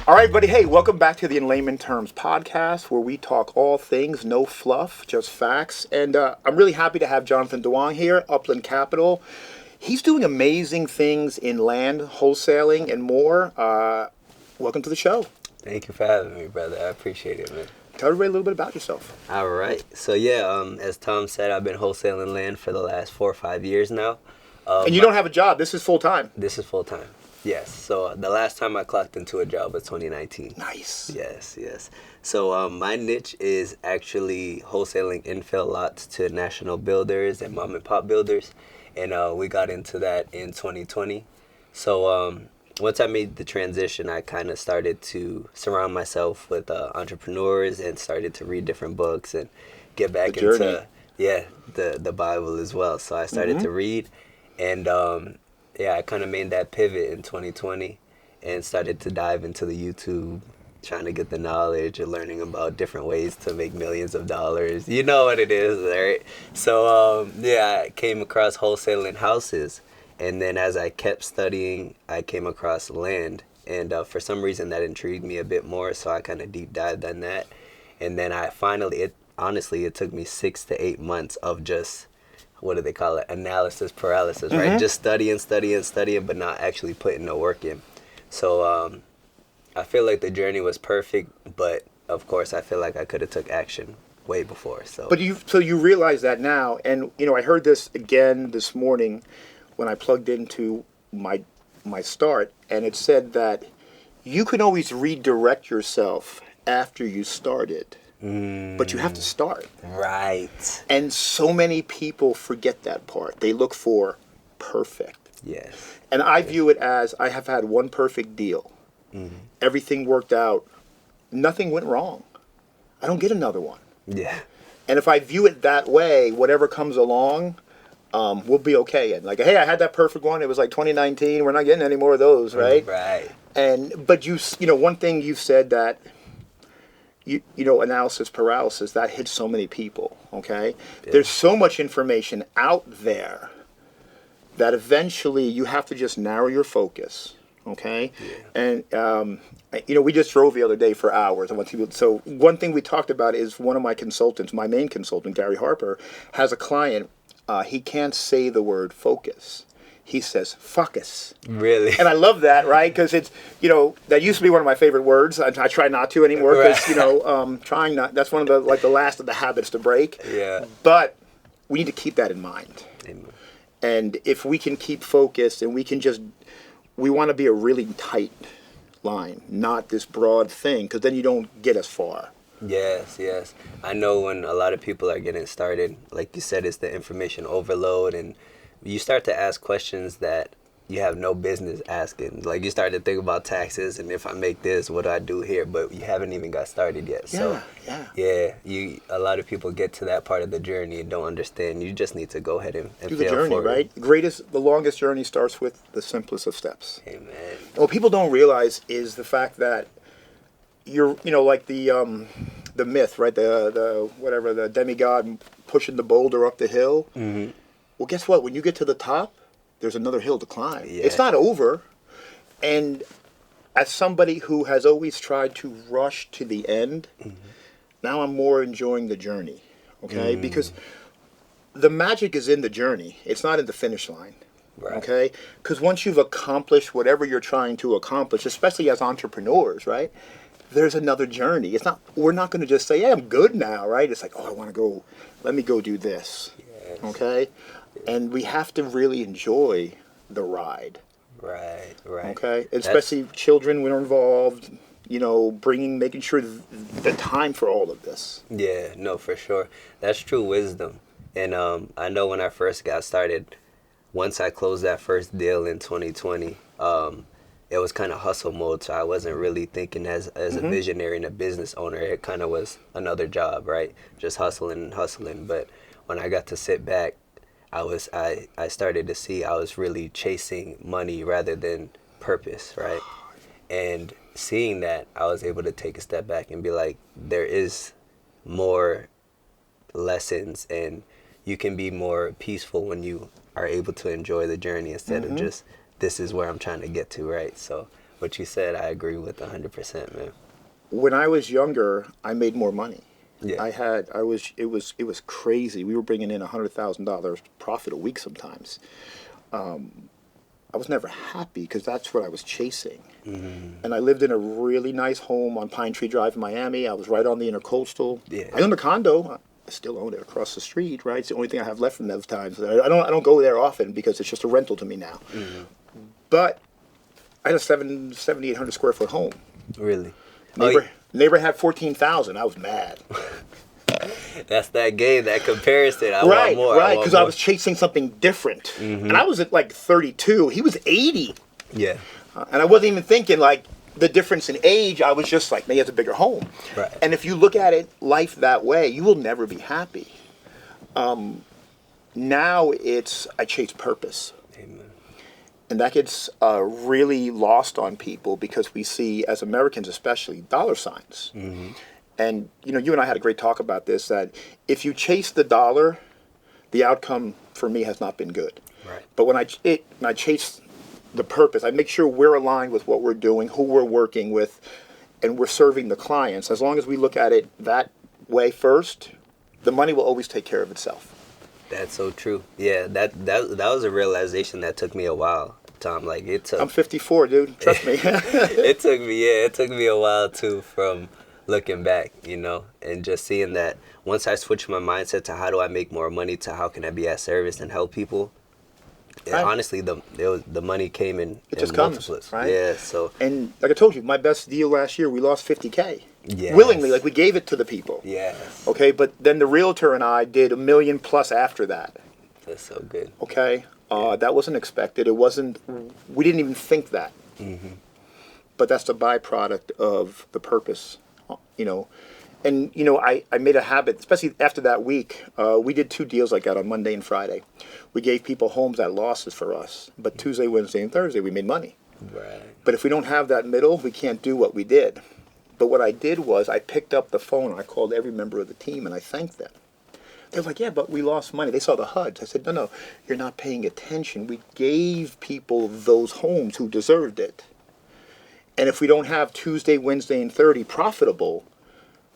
All right, buddy. Hey, welcome back to the In Layman Terms podcast, where we talk all things, no fluff, just facts. And I'm really happy to have Jonathan Dewan here, Upland Capital. He's doing amazing things in land, wholesaling, and more. Welcome to the show. Thank you for having me, brother. I appreciate it, man. Tell everybody a little bit about yourself. All right. So, as Tom said, I've been wholesaling land for the last 4 or 5 years now. And you don't have a job. This is full time. This is full time. Yes. So, the last time I clocked into a job was 2019. Nice. Yes. So, my niche is actually wholesaling infill lots to national builders and mom and pop builders. And we got into that in 2020. So, once I made the transition, I kind of started to surround myself with entrepreneurs and started to read different books and get back into the Bible as well. So I started to read, and I kind of made that pivot in 2020 and started to dive into the YouTube, trying to get the knowledge and learning about different ways to make millions of dollars. You know what it is, right? So I came across wholesaling houses. And then as I kept studying, I came across land. And for some reason that intrigued me a bit more, so I kind of deep dived on that. And then I finally, it took me 6 to 8 months of just, what do they call it, analysis paralysis, right? Just studying, but not actually putting the work in. So I feel like the journey was perfect, but of course I feel like I could have took action way before. But you realize that now, and I heard this again this morning when I plugged into my start, and it said that you can always redirect yourself after you started, but you have to start. Right. And so many people forget that part. They look for perfect. Yes. And I view it as I have had one perfect deal. Everything worked out. Nothing went wrong. I don't get another one. Yeah. And if I view it that way, whatever comes along, we'll be okay. And like, hey, I had that perfect one. It was like 2019. We're not getting any more of those, right? Right. But one thing you said that analysis paralysis, that hits so many people. Okay, there's so much information out there that eventually you have to just narrow your focus. Okay, and we just drove the other day for hours. So one thing we talked about is one of my consultants, my main consultant, Gary Harper, has a client. He can't say the word focus. He says focus. Really? And I love that, right? Because it's, that used to be one of my favorite words. I try not to anymore because, trying not, that's one of the last of the habits to break. Yeah. But we need to keep that in mind. Amen. And if we can keep focused and we want to be a really tight line, not this broad thing, because then you don't get as far. Yes. I know when a lot of people are getting started, like you said, it's the information overload, and you start to ask questions that you have no business asking. Like you start to think about taxes, and if I make this, what do I do here? But you haven't even got started yet. A lot of people get to that part of the journey and don't understand. You just need to go ahead and do the journey, right? The longest journey starts with the simplest of steps. Amen. And what people don't realize is the fact that you're, like the myth, right? The demigod pushing the boulder up the hill. Mm-hmm. Well, guess what? When you get to the top, there's another hill to climb. Yeah. It's not over. And as somebody who has always tried to rush to the end, now I'm more enjoying the journey. Okay, because the magic is in the journey. It's not in the finish line. Right. Okay, because once you've accomplished whatever you're trying to accomplish, especially as entrepreneurs, right? There's another journey. We're not going to just say, "Yeah, I'm good now," right? It's like, "Oh, I want to go. Let me go do this." Yes. Okay, and we have to really enjoy the ride. Right. Okay, especially children when we're involved. Making sure the time for all of this. Yeah, no, for sure. That's true wisdom. And I know when I first got started, once I closed that first deal in 2020, it was kind of hustle mode, so I wasn't really thinking as a visionary and a business owner. It kind of was another job, right? Just hustling. But when I got to sit back, I started to see I was really chasing money rather than purpose, right? And seeing that, I was able to take a step back and be like, there is more lessons, and you can be more peaceful when you are able to enjoy the journey instead of just, this is where I'm trying to get to, right? So what you said, I agree with 100%, man. When I was younger, I made more money. Yeah. It was crazy. We were bringing in $100,000 profit a week sometimes. I was never happy because that's what I was chasing. Mm-hmm. And I lived in a really nice home on Pine Tree Drive in Miami. I was right on the Intercoastal. Yeah. I owned a condo. I still own it across the street, right? It's the only thing I have left from those times. I don't go there often because it's just a rental to me now. Mm-hmm. But I had a 7,800 square foot home. Really? Neighbor had 14,000. I was mad. That's that game, that comparison. I want more. Right, because I was chasing something different. Mm-hmm. And I was at like 32. He was 80. Yeah. And I wasn't even thinking like the difference in age. I was just like, maybe he has a bigger home. Right. And if you look at it, life that way, you will never be happy. Now I chase purpose. Amen. And that gets really lost on people because we see, as Americans especially, dollar signs. Mm-hmm. And, you and I had a great talk about this, that if you chase the dollar, the outcome for me has not been good. Right. But when I chase the purpose, I make sure we're aligned with what we're doing, who we're working with, and we're serving the clients. As long as we look at it that way first, the money will always take care of itself. That's so true. Yeah, that was a realization that took me a while, Tom. Like it took. I'm 54, dude. Trust me. It took me a while too from looking back, and just seeing that once I switched my mindset to how do I make more money to how can I be at service and help people. Right. Honestly, the money came in. It just multiples. Comes, right? Yeah. So. And like I told you, my best deal last year, we lost $50K. Yes. Willingly, like we gave it to the people. Yes. Okay, but then the realtor and I did $1 million plus after that. That's so good. Okay, that wasn't expected. It wasn't. We didn't even think that. Mm-hmm. But that's the byproduct of the purpose, And I made a habit, especially after that week. We did 2 deals like that on Monday and Friday. We gave people homes at losses for us, but Tuesday, Wednesday, and Thursday we made money. Right. But if we don't have that middle, we can't do what we did. But what I did was I picked up the phone and I called every member of the team and I thanked them. They're like, yeah, but we lost money. They saw the HUDs. I said, no, you're not paying attention. We gave people those homes who deserved it. And if we don't have Tuesday, Wednesday, and Thursday profitable,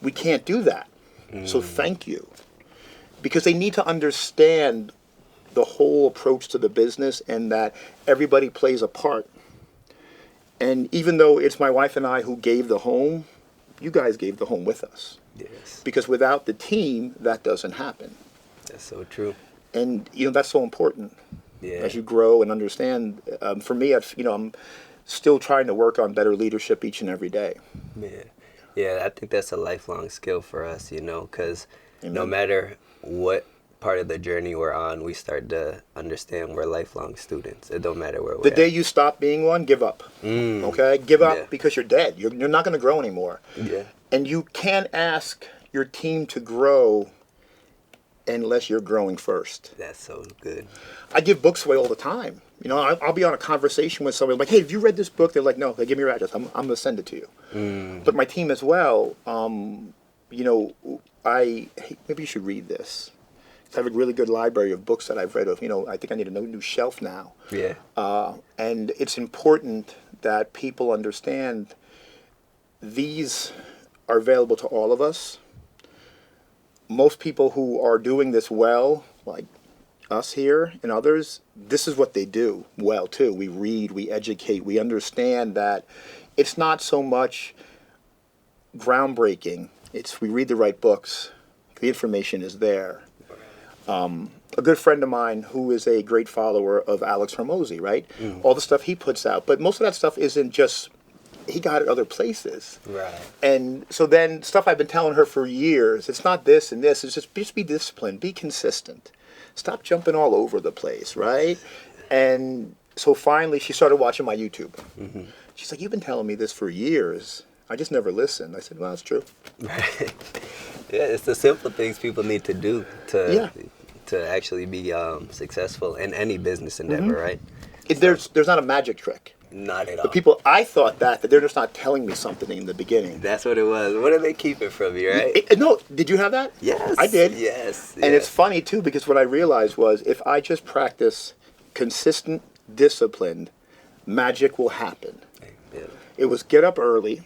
we can't do that. So thank you. Because they need to understand the whole approach to the business and that everybody plays a part. And even though it's my wife and I who gave the home, you guys gave the home with us. Yes. Because without the team, that doesn't happen. That's so true. And, that's so important. Yeah. As you grow and understand. For me, I'm still trying to work on better leadership each and every day. Yeah. Yeah, I think that's a lifelong skill for us, because no matter what part of the journey we're on, we start to understand we're lifelong students. It don't matter where we're The day you stop being one, give up. Okay? Give up because you're dead. You're not going to grow anymore. Yeah. And you can't ask your team to grow unless you're growing first. That's so good. I give books away all the time. I'll be on a conversation with somebody like, hey, have you read this book? They're like, no. They give me your address. I'm going to send it to you. But my team as well, maybe you should read this. I have a really good library of books that I've read of. I think I need a new shelf now. Yeah. And it's important that people understand these are available to all of us. Most people who are doing this well, like us here and others, this is what they do well too. We read, we educate, we understand that it's not so much groundbreaking. We read the right books. The information is there. A good friend of mine who is a great follower of Alex Hormozy, right? All the stuff he puts out. But most of that stuff isn't just, he got it other places. Right. And so then stuff I've been telling her for years, it's not this and this, it's just be disciplined, be consistent. Stop jumping all over the place, right? And so finally she started watching my YouTube. She's like, you've been telling me this for years. I just never listened. I said, well, that's true. Right. Yeah, it's the simple things people need to do to actually be successful in any business endeavor, right? There's not a magic trick. Not at all. But people, I thought that they're just not telling me something in the beginning. That's what it was. What do they keep it from you, right? No, did you have that? Yes. I did. Yes. And it's funny, too, because what I realized was if I just practice consistent, disciplined, magic will happen. Yeah. It was get up early,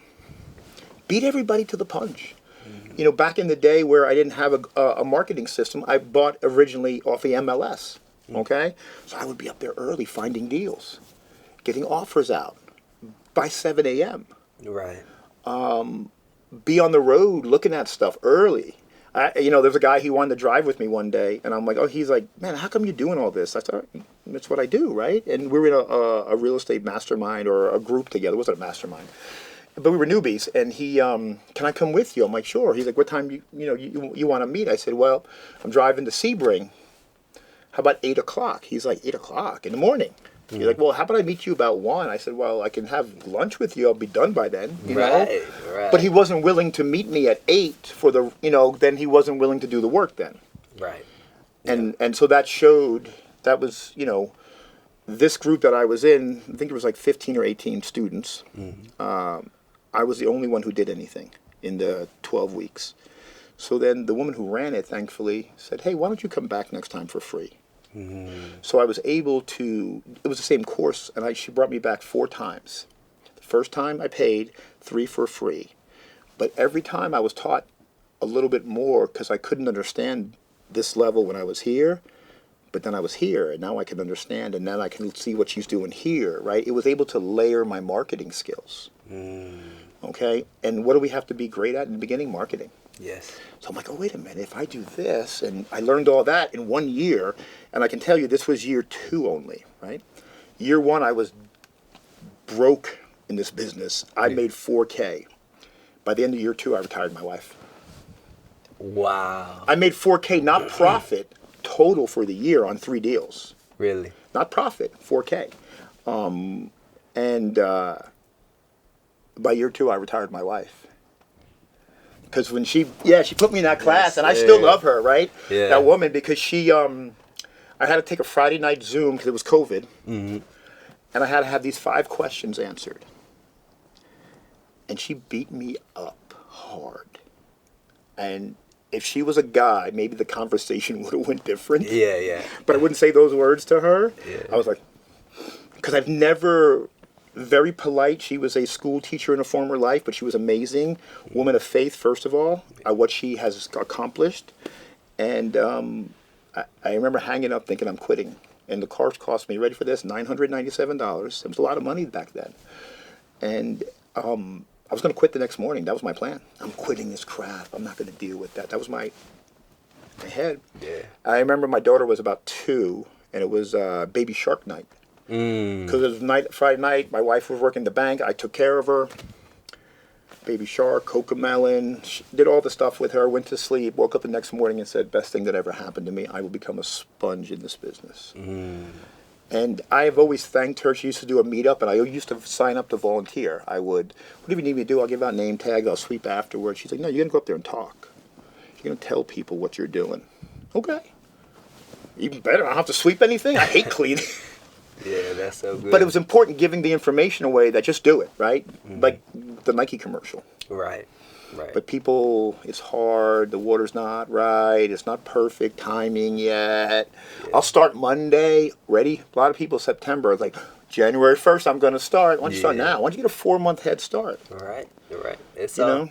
beat everybody to the punch. You know, back in the day where I didn't have a marketing system, I bought originally off the MLS, okay? So I would be up there early finding deals, getting offers out by 7 a.m. Right. Be on the road looking at stuff early. You know, there's a guy, he wanted to drive with me one day, and I'm like, oh, he's like, man, how come you're doing all this? I thought, that's what I do, right? And we were in a real estate mastermind or a group together. It wasn't a mastermind. But we were newbies, and he, can I come with you? I'm like, sure. He's like, what time you want to meet? I said, well, I'm driving to Sebring. How about 8 o'clock? He's like, 8 o'clock in the morning. He's like, well, how about I meet you about 1? I said, well, I can have lunch with you. I'll be done by then, you know? Right. But he wasn't willing to meet me at 8 for the, you know, then he wasn't willing to do the work then. Right. And so that showed, that was, you know, this group that I was in, I think it was like 15 or 18 students. I was the only one who did anything in the 12 weeks. So then the woman who ran it, thankfully, said, hey, why don't you come back next time for free? So I was able to, it was the same course, and she brought me back 4 times. The first time I paid, 3 for free. But every time I was taught a little bit more because I couldn't understand this level when I was here. But then I was here, and now I can understand, and then I can see what she's doing here, right? It was able to layer my marketing skills. Okay? And what do we have to be great at in the beginning? Marketing. Yes. So I'm like, oh, wait a minute. If I do this, and I learned all that in 1 year, and I can tell you this was year 2 only, right? Year 1, I was broke in this business. I made $4K. By the end of year 2, I retired my wife. Wow. I made $4K, not profit, total for the year on 3 deals. Really? Not profit, $4K. By year 2, I retired my wife. Because when she put me in that class, and I still love her, right? Yeah. That woman, because she, I had to take a Friday night Zoom because it was COVID, and I had to have these 5 questions answered. And she beat me up hard. And if she was a guy, maybe the conversation would have went different. Yeah. But I wouldn't say those words to her. Yeah. I was like, because I've never, very polite. She was a school teacher in a former life, but she was amazing. Woman of faith, first of all, what she has accomplished. And I remember hanging up thinking I'm quitting. And the course cost me, ready for this, $997. It was a lot of money back then. And I was going to quit the next morning. That was my plan. I'm quitting this crap. I'm not going to deal with that. That was my head. Yeah. I remember my daughter was about 2, and it was baby shark night. Because it was Friday night. My wife was working the bank. I took care of her. Baby shark, cocomelon, did all the stuff with her. Went to sleep. Woke up the next morning and said, "Best thing that ever happened to me. I will become a sponge in this business." And I have always thanked her. She used to do a meetup, and I used to sign up to volunteer. I would, what do you need me to do? I'll give out name tags. I'll sweep afterwards. She's like, no, you're going to go up there and talk. You're going to tell people what you're doing. Okay. Even better. I don't have to sweep anything. I hate cleaning. Yeah, that's so good. But it was important giving the information away that just do it, right? Like the Nike commercial. Right. But people, it's hard. The water's not right. It's not perfect timing yet. Yeah. I'll start Monday. Ready? A lot of people, September, it's like, January 1st, I'm going to start. Why don't you start now? Why don't you get a 4-month head start? Right. It's, Yeah.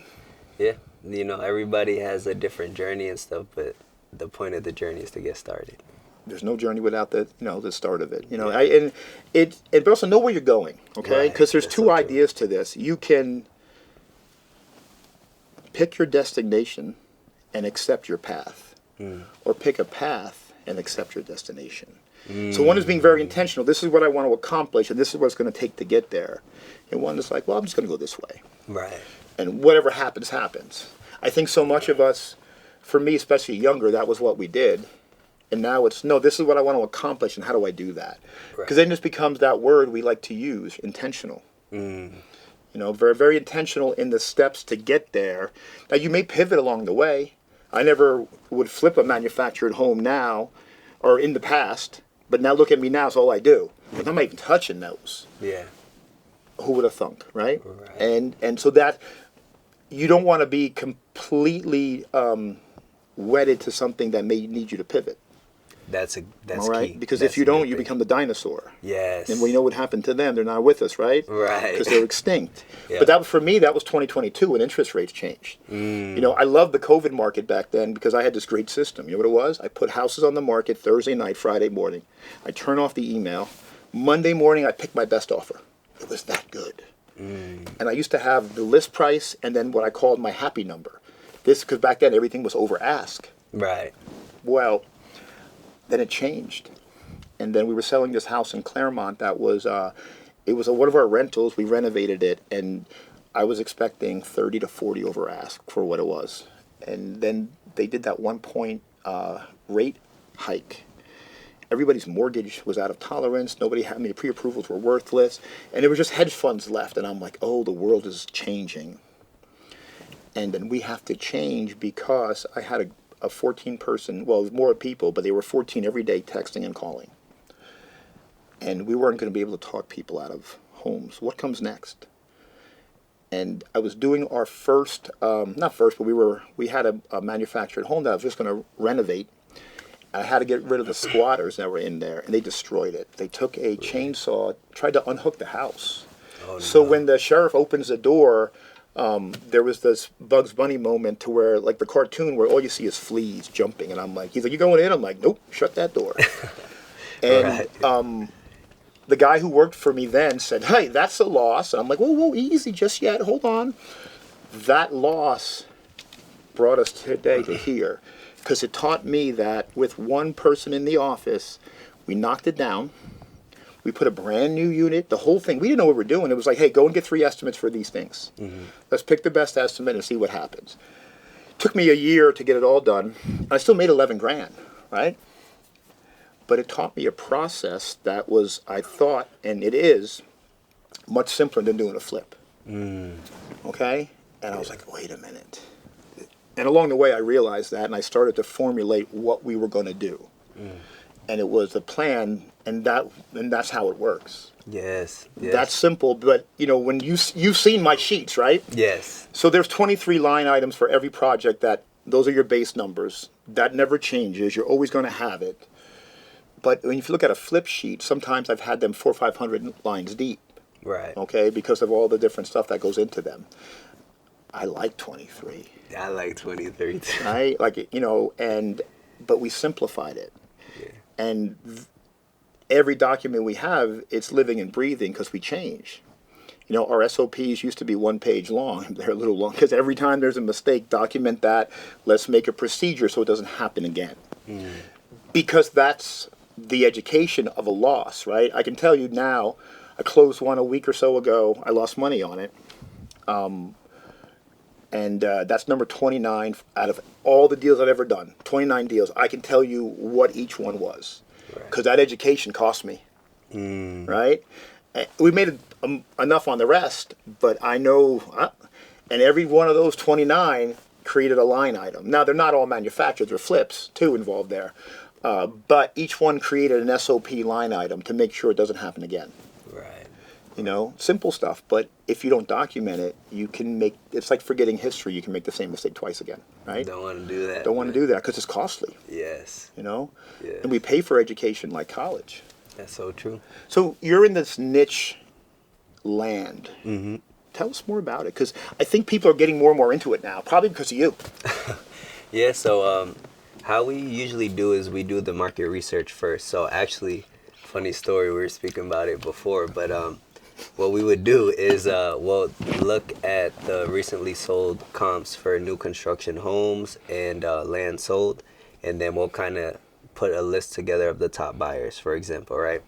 Everybody has a different journey and stuff, but the point of the journey is to get started. There's no journey without the start of it. But also know where you're going, okay? Because there's 2 ideas to this. You can pick your destination and accept your path, or pick a path and accept your destination. So one is being very intentional. This is what I want to accomplish, and this is what it's going to take to get there. And one is like, well, I'm just going to go this way. Right. And whatever happens, happens. I think so much of us, for me, especially younger, that was what we did. And now it's, no, this is what I want to accomplish, and how do I do that? Because then it just becomes that word we like to use, intentional. Very, very intentional in the steps to get there. Now, you may pivot along the way. I never would flip a manufactured home now, or in the past, but now look at me now, it's all I do. Like, I'm not even touching those. Yeah. Who would have thunk, right? And so that, you don't want to be completely wedded to something that may need you to pivot. That's All right, key. because That's if you a good don't, you thing. become the dinosaur. Yes. And we know what happened to them. They're not with us, right? Right. Because they're extinct. Yeah. But that for me, that was 2022 when interest rates changed. You know, I loved the COVID market back then because I had this great system. You know what it was? I put houses on the market Thursday night, Friday morning. I turn off the email. Monday morning, I pick my best offer. It was that good. And I used to have the list price and then what I called my happy number. This, because back then everything was over ask. Right. Well, then it changed. And then we were selling this house in Claremont that was, it was one of our rentals. We renovated it, and I was expecting 30 to 40 over ask for what it was. And then they did that 1 point rate hike. Everybody's mortgage was out of tolerance. Nobody had, I mean, pre-approvals were worthless. And there were just hedge funds left. And I'm like, oh, the world is changing. And then we have to change because I had a 14-person, well, it was more people, but they were 14 every day texting and calling. And we weren't going to be able to talk people out of homes. What comes next? And I was doing our first, not first, but we had a manufactured home that I was just going to renovate. I had to get rid of the squatters that were in there, and they destroyed it. They took a chainsaw, tried to unhook the house. Oh, no. So when the sheriff opens the door, there was this Bugs Bunny moment to where, like the cartoon, where all you see is fleas jumping, and I'm like, he's like, you going in? I'm like, nope, shut that door. And Right. The guy who worked for me then said, hey, that's a loss. And I'm like, whoa, easy, just yet, hold on. That loss brought us today to here, because it taught me that with one person in the office, we knocked it down. We put a brand new unit, the whole thing. We didn't know what we were doing. It was like, hey, go and get 3 estimates for these things. Let's pick the best estimate and see what happens. Took me a year to get it all done. I still made 11 grand, right? But it taught me a process that was, I thought, and it is, much simpler than doing a flip. Okay? And I was like, wait a minute. And along the way, I realized that, and I started to formulate what we were going to do. And it was a plan, and that's how it works. Yes. That's simple, but you know, when you've seen my sheets, right? Yes. So there's 23 line items for every project. That those are your base numbers. That never changes. You're always going to have it. But when you look at a flip sheet, sometimes I've had them 400 or 500 lines deep. Right. Okay, because of all the different stuff that goes into them. I like 23. I like 23 too. Right? Like, you know, but we simplified it. Yeah. And every document we have, it's living and breathing because we change. You know, our SOPs used to be 1 page long. They're a little long because every time there's a mistake, document that. Let's make a procedure so it doesn't happen again. Because that's the education of a loss, right? I can tell you now, I closed one a week or so ago. I lost money on it. And that's number 29 out of all the deals I've ever done. 29 deals. I can tell you what each one was. Because that education cost me. Right? We made enough on the rest, but I know, and every one of those 29 created a line item. Now, they're not all manufactured. There are flips, too, involved there. But each one created an SOP line item to make sure it doesn't happen again. Right. You know, simple stuff. But if you don't document it, you can make, it's like forgetting history. You can make the same mistake twice again, right? Don't want to do that. Don't want to do that because it's costly. Yes. You know? Yeah. And we pay for education like college. That's so true. So you're in this niche land. Tell us more about it, because I think people are getting more and more into it now, probably because of you. Yeah, so how we usually do is we do the market research first. So actually, funny story, we were speaking about it before, but what we would do is we'll look at the recently sold comps for new construction homes and land sold, and then we'll kind of put a list together of the top buyers, for example, right?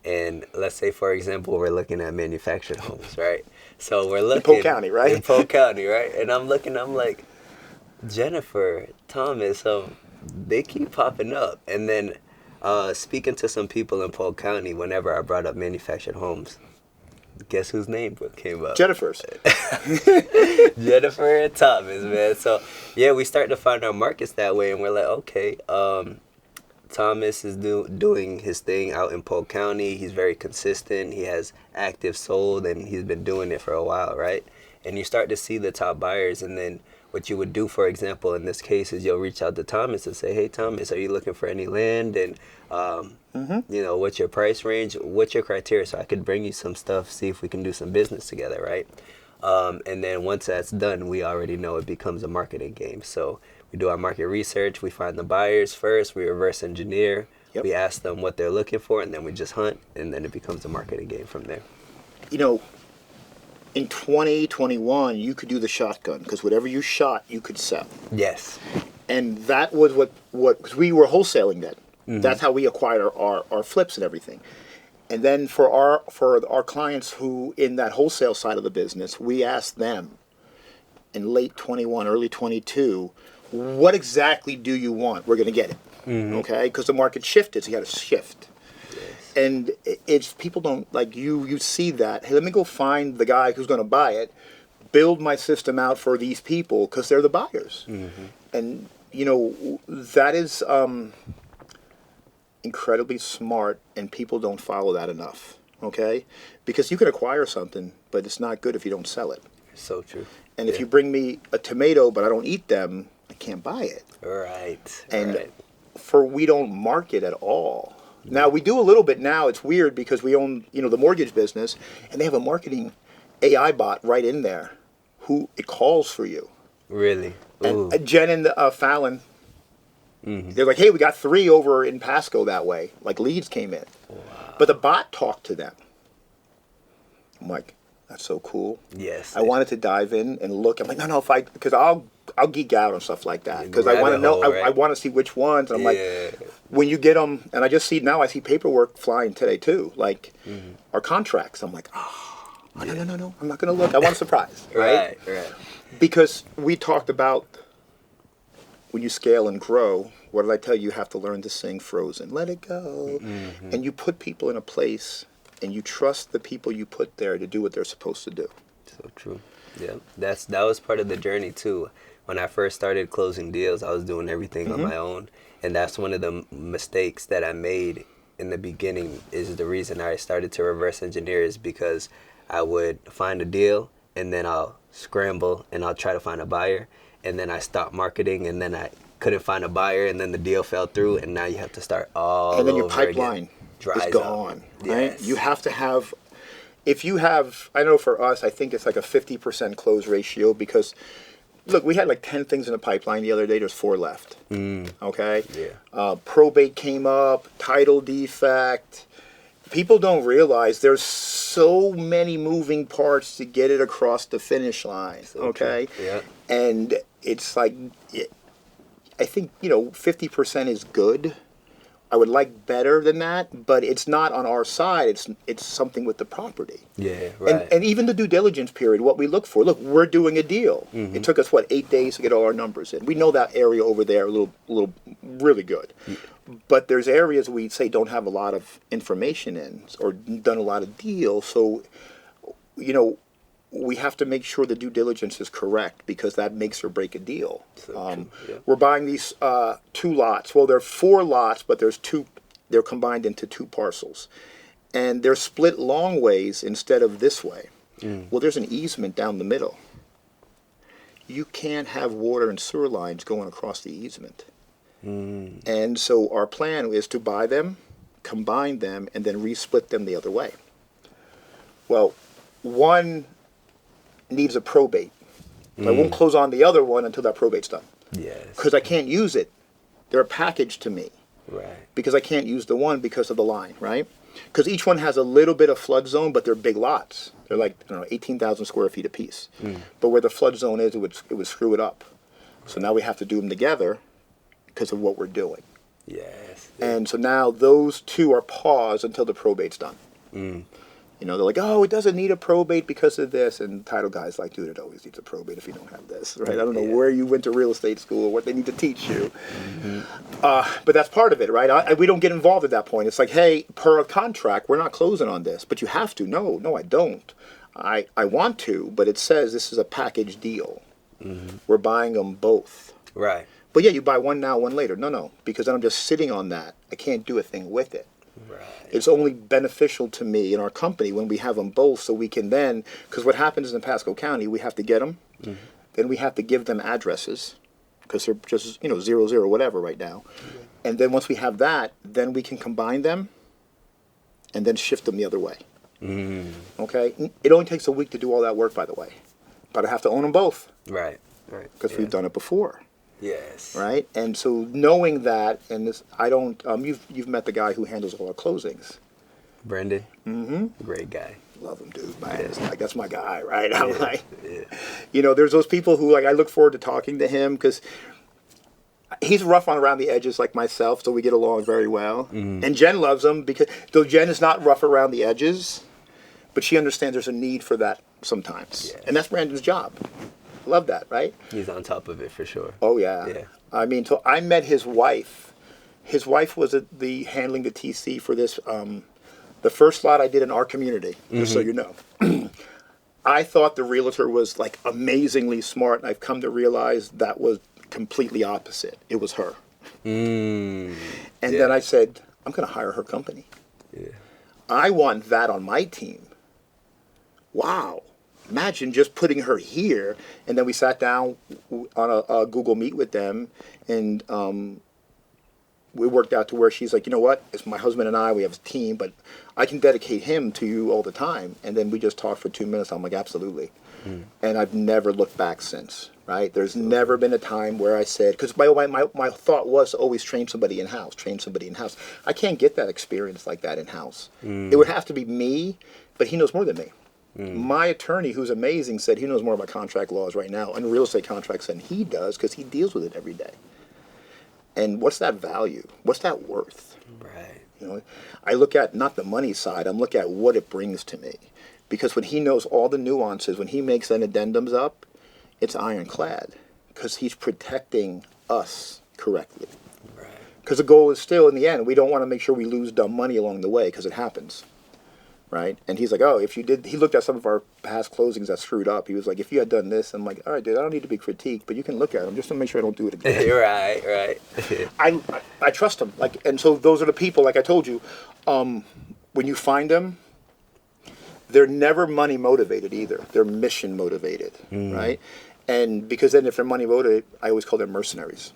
And let's say, for example, we're looking at manufactured homes, right? So we're looking... In Polk County, right? In Polk County, right? And I'm looking, I'm like, Jennifer, Thomas, they keep popping up. And then speaking to some people in Polk County, whenever I brought up manufactured homes, guess whose name came up? Jennifer's. Jennifer and Thomas, man. So, yeah, we start to find our markets that way, and we're like, okay, Thomas is doing his thing out in Polk County. He's very consistent. He has active sold, and he's been doing it for a while, right? And you start to see the top buyers, and then what you would do, for example, in this case, is you'll reach out to Thomas and say, hey, Thomas, are you looking for any land? And, you know, what's your price range? What's your criteria? So I could bring you some stuff, see if we can do some business together, right? And then once that's done, we already know it becomes a marketing game. So we do our market research. We find the buyers first. We reverse engineer. Yep. We ask them what they're looking for, and then we just hunt, and then it becomes a marketing game from there. You know, in 2021, you could do the shotgun because whatever you shot, you could sell. Yes. And that was what because we were wholesaling then. That's how we acquired our flips and everything. And then for our clients who in that wholesale side of the business, we asked them in late 21, early 22, what exactly do you want? We're going to get it. Okay? Because the market shifted, so you got to shift. And it's people don't like you see that. Hey, let me go find the guy who's going to buy it, build my system out for these people because they're the buyers. And you know that is incredibly smart, and people don't follow that enough. Okay, because you can acquire something, but it's not good if you don't sell it. So true. And if you bring me a tomato, but I don't eat them, I can't buy it. Right. And we don't market at all. Now, we do a little bit now. It's weird because we own, you know, the mortgage business, and they have a marketing AI bot right in there who it calls for you. Really? Ooh. And Jen and Fallon, they're like, hey, we got 3 over in Pasco that way. Like, leads came in. Wow. But the bot talked to them. I'm like, that's so cool. Yes. I wanted to dive in and look. I'm like, no, because I'll geek out on stuff like that because I want to know. Right? I want to see which ones. And I'm like, when you get them, and I just see now. I see paperwork flying today too, like our contracts. I'm like, no, I'm not going to look. I want a surprise, right? Right. Because we talked about when you scale and grow. What did I tell you? You have to learn to sing Frozen. Let it go, and you put people in a place, and you trust the people you put there to do what they're supposed to do. So true. Yeah, that was part of the journey too. When I first started closing deals, I was doing everything on my own, and that's one of the mistakes that I made in the beginning. Is the reason I started to reverse engineer is because I would find a deal and then I'll scramble and I'll try to find a buyer, and then I stop marketing, and then I couldn't find a buyer, and then the deal fell through, and now you have to start all over. And then your pipeline is gone. Right? Yes. You have to have. If you have, I know for us, I think it's like a 50% close ratio because, look, we had like 10 things in the pipeline the other day. There's 4 left. Okay? Yeah. Probate came up, title defect. People don't realize there's so many moving parts to get it across the finish line. So okay? true. Yeah. And it's like, I think, 50% is good. I would like better than that, but it's not on our side. It's something with the property. Yeah, right. And even the due diligence period, what we look for. Look, we're doing a deal. It took us 8 days to get all our numbers in. We know that area over there a little really good. But there's areas we say don't have a lot of information in or done a lot of deals. So, we have to make sure the due diligence is correct because that makes or break a deal. So We're buying these 2 lots. Well, there are 4 lots, but there's 2. They're combined into 2 parcels, and they're split long ways instead of this way. Well, there's an easement down the middle. You can't have water and sewer lines going across the easement. And so our plan is to buy them, combine them, and then resplit them the other way. Well, one needs a probate. I won't close on the other one until that probate's done. Yes. Because I can't use it. They're a package to me. Right. Because I can't use the one because of the line, right? Because each one has a little bit of flood zone, but they're big lots. They're like 18,000 square feet apiece. But where the flood zone is, it would screw it up. So now we have to do them together because of what we're doing. Yes. And so now those 2 are paused until the probate's done. They're like, oh, it doesn't need a probate because of this. And title guy's like, dude, it always needs a probate if you don't have this, right? I don't know where you went to real estate school or what they need to teach you. But that's part of it, right? We don't get involved at that point. It's like, hey, per a contract, we're not closing on this. But you have to. No, I don't. I want to, but it says this is a package deal. We're buying them both. Right. But yeah, you buy one now, one later. No, because then I'm just sitting on that. I can't do a thing with it. Right. It's only beneficial to me and our company when we have them both, so we can then, because what happens in Pasco County, we have to get them, Then we have to give them addresses because they're just, 00 whatever right now. And then once we have that, then we can combine them and then shift them the other way. Okay? It only takes a week to do all that work, by the way. But I have to own them both. Right. Because we've done it before. Yes. Right? And so knowing that, and this, I don't, you've met the guy who handles all our closings. Brendan? Mm-hmm. Great guy. Love him, dude, man. It's like, that's my guy, right? I'm like, there's those people who, like, I look forward to talking to him because he's rough on around the edges like myself, so we get along very well. And Jen loves him because, though Jen is not rough around the edges, but she understands there's a need for that sometimes. Yes. And that's Brandon's job. Love that, right? He's on top of it for sure. Oh, yeah. I mean, so I met his wife. His wife was handling the TC for this, the first lot I did in our community, just so you know. I thought the realtor was, like, amazingly smart, and I've come to realize that was completely opposite. It was her. And then I said, I'm going to hire her company. I want that on my team. Wow. Imagine just putting her here. And then we sat down on a Google Meet with them, and we worked out to where she's like, you know what? It's my husband and I. We have a team, but I can dedicate him to you all the time. And then we just talked for 2 minutes. I'm like, absolutely. And I've never looked back since, right? There's never been a time where I said, because my thought was to always train somebody in-house. I can't get that experience like that in-house. It would have to be me, but he knows more than me. My attorney, who's amazing, said he knows more about contract laws right now and real estate contracts than he does because he deals with it every day. And what's that value? What's that worth? Right. I look at not the money side. I'm looking at what it brings to me. Because when he knows all the nuances, when he makes an addendums up, it's ironclad. Because he's protecting us correctly. Right. Because the goal is still, in the end, we don't want to make sure we lose dumb money along the way because it happens. Right? And he's like, oh, if you did, he looked at some of our past closings that screwed up. He was like, if you had done this, I'm like, all right, dude, I don't need to be critiqued, but you can look at them just to make sure I don't do it again. Right. I trust them. Like, and so those are the people, like I told you, when you find them, they're never money motivated either. They're mission motivated, right? And because then if they're money motivated, I always call them mercenaries.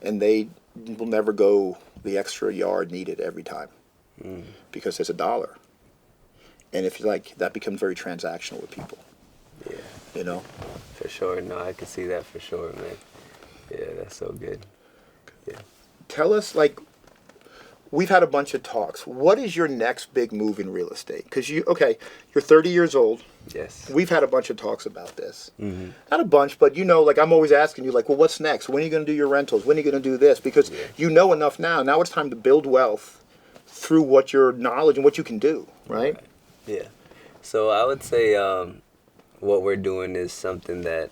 And they will never go the extra yard needed every time. Because there's a dollar. And if you like, that becomes very transactional with people. Yeah. For sure. No, I can see that for sure, man. Yeah, that's so good. Yeah. Tell us, like, we've had a bunch of talks. What is your next big move in real estate? Because you're 30 years old. Yes. We've had a bunch of talks about this. Not a bunch, but like I'm always asking you, like, well, what's next? When are you going to do your rentals? When are you going to do this? Because you know enough now. Now it's time to build wealth through what your knowledge and what you can do, right? Yeah. So I would say what we're doing is something that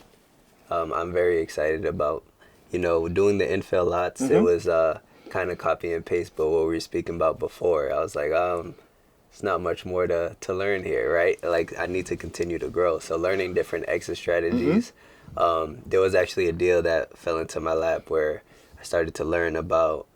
I'm very excited about. Doing the infill lots, it was kind of copy and paste, but what we were speaking about before, I was like, it's not much more to learn here, right? Like, I need to continue to grow. So learning different exit strategies. There was actually a deal that fell into my lap where I started to learn about,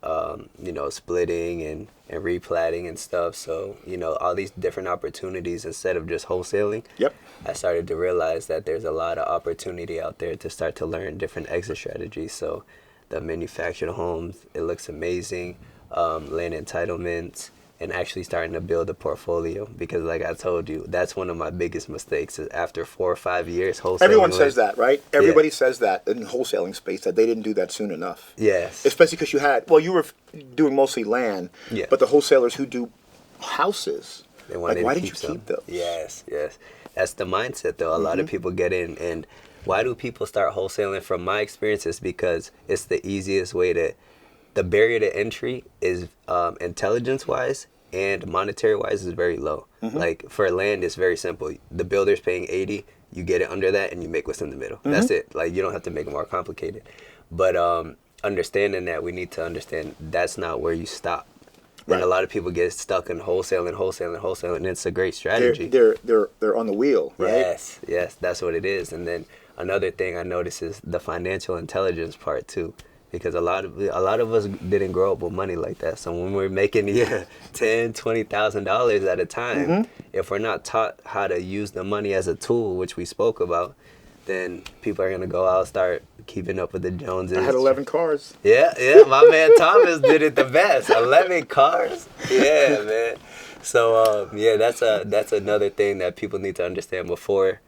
splitting and replatting and stuff. So, all these different opportunities instead of just wholesaling. Yep. I started to realize that there's a lot of opportunity out there to start to learn different exit strategies. So the manufactured homes, it looks amazing. Land entitlements, and actually starting to build a portfolio, because like I told you, that's one of my biggest mistakes is after 4 or 5 years wholesaling. Everyone says that, right? Everybody says that in the wholesaling space, that they didn't do that soon enough. Yes. Especially because you were doing mostly land, but the wholesalers who do houses, why didn't you keep those? Yes. That's the mindset though. A lot of people get in, and why do people start wholesaling? From my experience, is because it's the easiest way to. The barrier to entry is intelligence-wise and monetary-wise is very low. Like for land, it's very simple. The builder's paying 80, you get it under that, and you make what's in the middle. That's it. Like you don't have to make it more complicated. But understanding that, we need to understand that's not where you stop. Right. And a lot of people get stuck in wholesaling, and it's a great strategy. They're on the wheel, right? Yes, that's what it is. And then another thing I notice is the financial intelligence part too. Because a lot of us didn't grow up with money like that. So when we're making $10,000-$20,000 at a time, if we're not taught how to use the money as a tool, which we spoke about, then people are gonna go out, start keeping up with the Joneses. I had 11 cars. Yeah, my man Thomas did it the best. 11 cars. Yeah, man. So yeah, that's another thing that people need to understand before.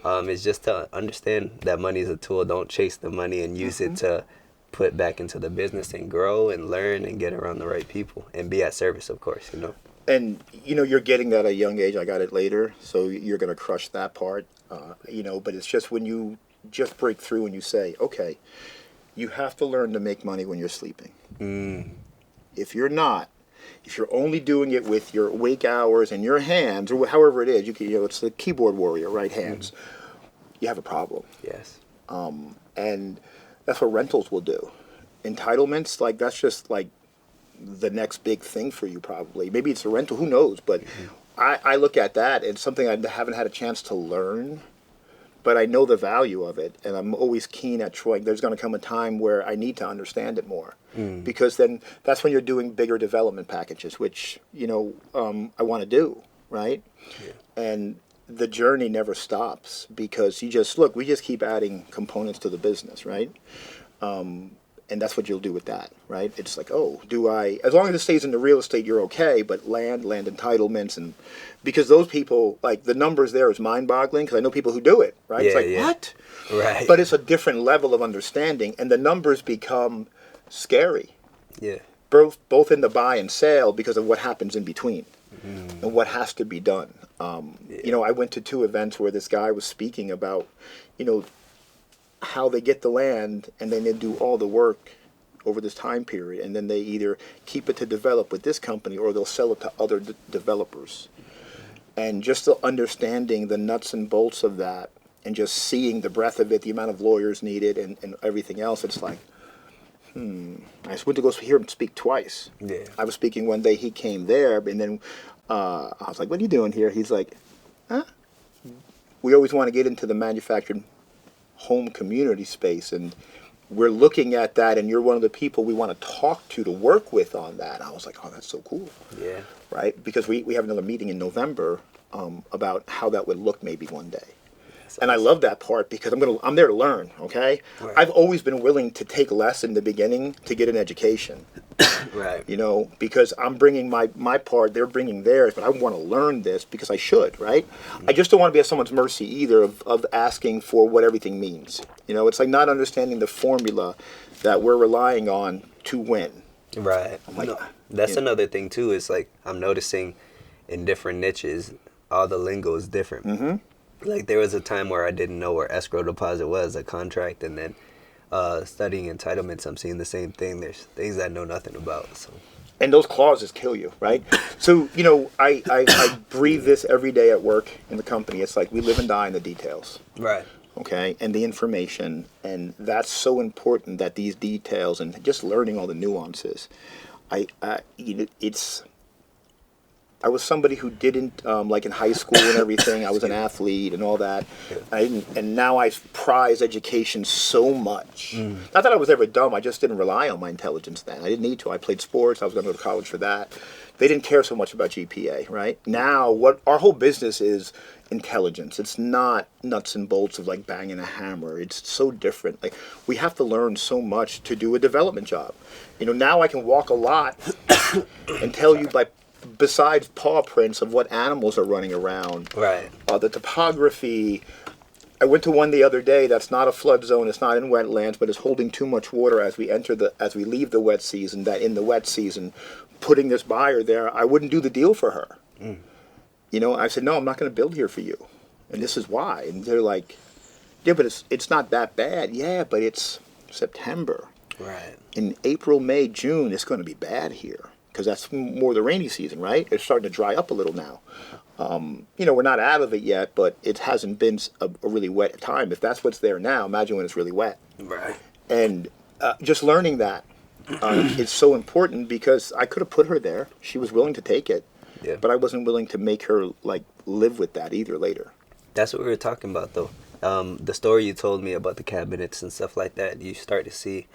Is just to understand that money is a tool. Don't chase the money and use it to put back into the business and grow and learn and get around the right people and be at service, of course, you know. And you're getting that at a young age. I got it later, so you're going to crush that part. But it's just when you just break through and you say, okay, you have to learn to make money when you're sleeping. If you're not, if you're only doing it with your wake hours and your hands, or however it is, it's the keyboard warrior, right hands, you have a problem. Yes. And that's what rentals will do. Entitlements, like that's just like the next big thing for you probably. Maybe it's a rental, who knows? But I look at that, and something I haven't had a chance to learn, but I know the value of it, and I'm always keen at trying. There's going to come a time where I need to understand it more, because then that's when you're doing bigger development packages, which I want to do, right? Yeah. And the journey never stops, because we just keep adding components to the business, right? And that's what you'll do with that, right? It's like, as long as it stays in the real estate, you're okay, but land entitlements, and because those people, like the numbers there is mind-boggling, because I know people who do it, right? Yeah, it's like, what? Right. But it's a different level of understanding, and the numbers become scary. Yeah. Both in the buy and sale, because of what happens in between and what has to be done. I went to 2 events where this guy was speaking about, how they get the land, and then they do all the work over this time period, and then they either keep it to develop with this company or they'll sell it to other developers. And just the understanding the nuts and bolts of that, and just seeing the breadth of it, the amount of lawyers needed, and everything else, it's like, I just went to go hear him speak twice. Yeah. I was speaking one day, he came there, and then I was like, what are you doing here? He's like, we always want to get into the manufactured home community space, and we're looking at that, and you're one of the people we want to talk to work with on that. I was like, that's so cool. Yeah. Right? Because we have another meeting in November about how that would look maybe one day. And I love that part, because I'm there to learn, okay? Right. I've always been willing to take less in the beginning to get an education. Right. Because I'm bringing my part, they're bringing theirs, but I want to learn this because I should, right? I just don't want to be at someone's mercy either of asking for what everything means. It's like not understanding the formula that we're relying on to win. Right. I'm like, that's another thing too, is like I'm noticing in different niches, all the lingo is different. Mm-hmm. Like there was a time where I didn't know where escrow deposit was, a contract, and then studying entitlements, I'm seeing the same thing. There's things I know nothing about. So. And those clauses kill you, right? So, I breathe this every day at work in the company. It's like we live and die in the details. Right. Okay, and the information, and that's so important, that these details and just learning all the nuances. I was somebody who didn't, like in high school and everything, I was an athlete and all that. And now I prize education so much. Not that I was ever dumb, I just didn't rely on my intelligence then. I didn't need to. I played sports, I was going to go to college for that. They didn't care so much about GPA, right? Now, what our whole business is intelligence. It's not nuts and bolts of like banging a hammer. It's so different. Like we have to learn so much to do a development job. Now I can walk a lot and tell you besides paw prints of what animals are running around. Right. The topography. I went to one the other day that's not a flood zone, it's not in wetlands, but it's holding too much water as we leave the wet season, that in the wet season, putting this buyer there, I wouldn't do the deal for her. I said, no, I'm not going to build here for you. And this is why. And they're like, yeah, but it's not that bad. Yeah, but it's September. Right. In April, May, June, it's going to be bad here. Because that's more the rainy season, right? It's starting to dry up a little now. We're not out of it yet, but it hasn't been a really wet time. If that's what's there now, imagine when it's really wet. Right. And just learning that is so important, because I could have put her there. She was willing to take it, but I wasn't willing to make her live with that either later. That's what we were talking about, though. The story you told me about the cabinets and stuff like that, you start to see...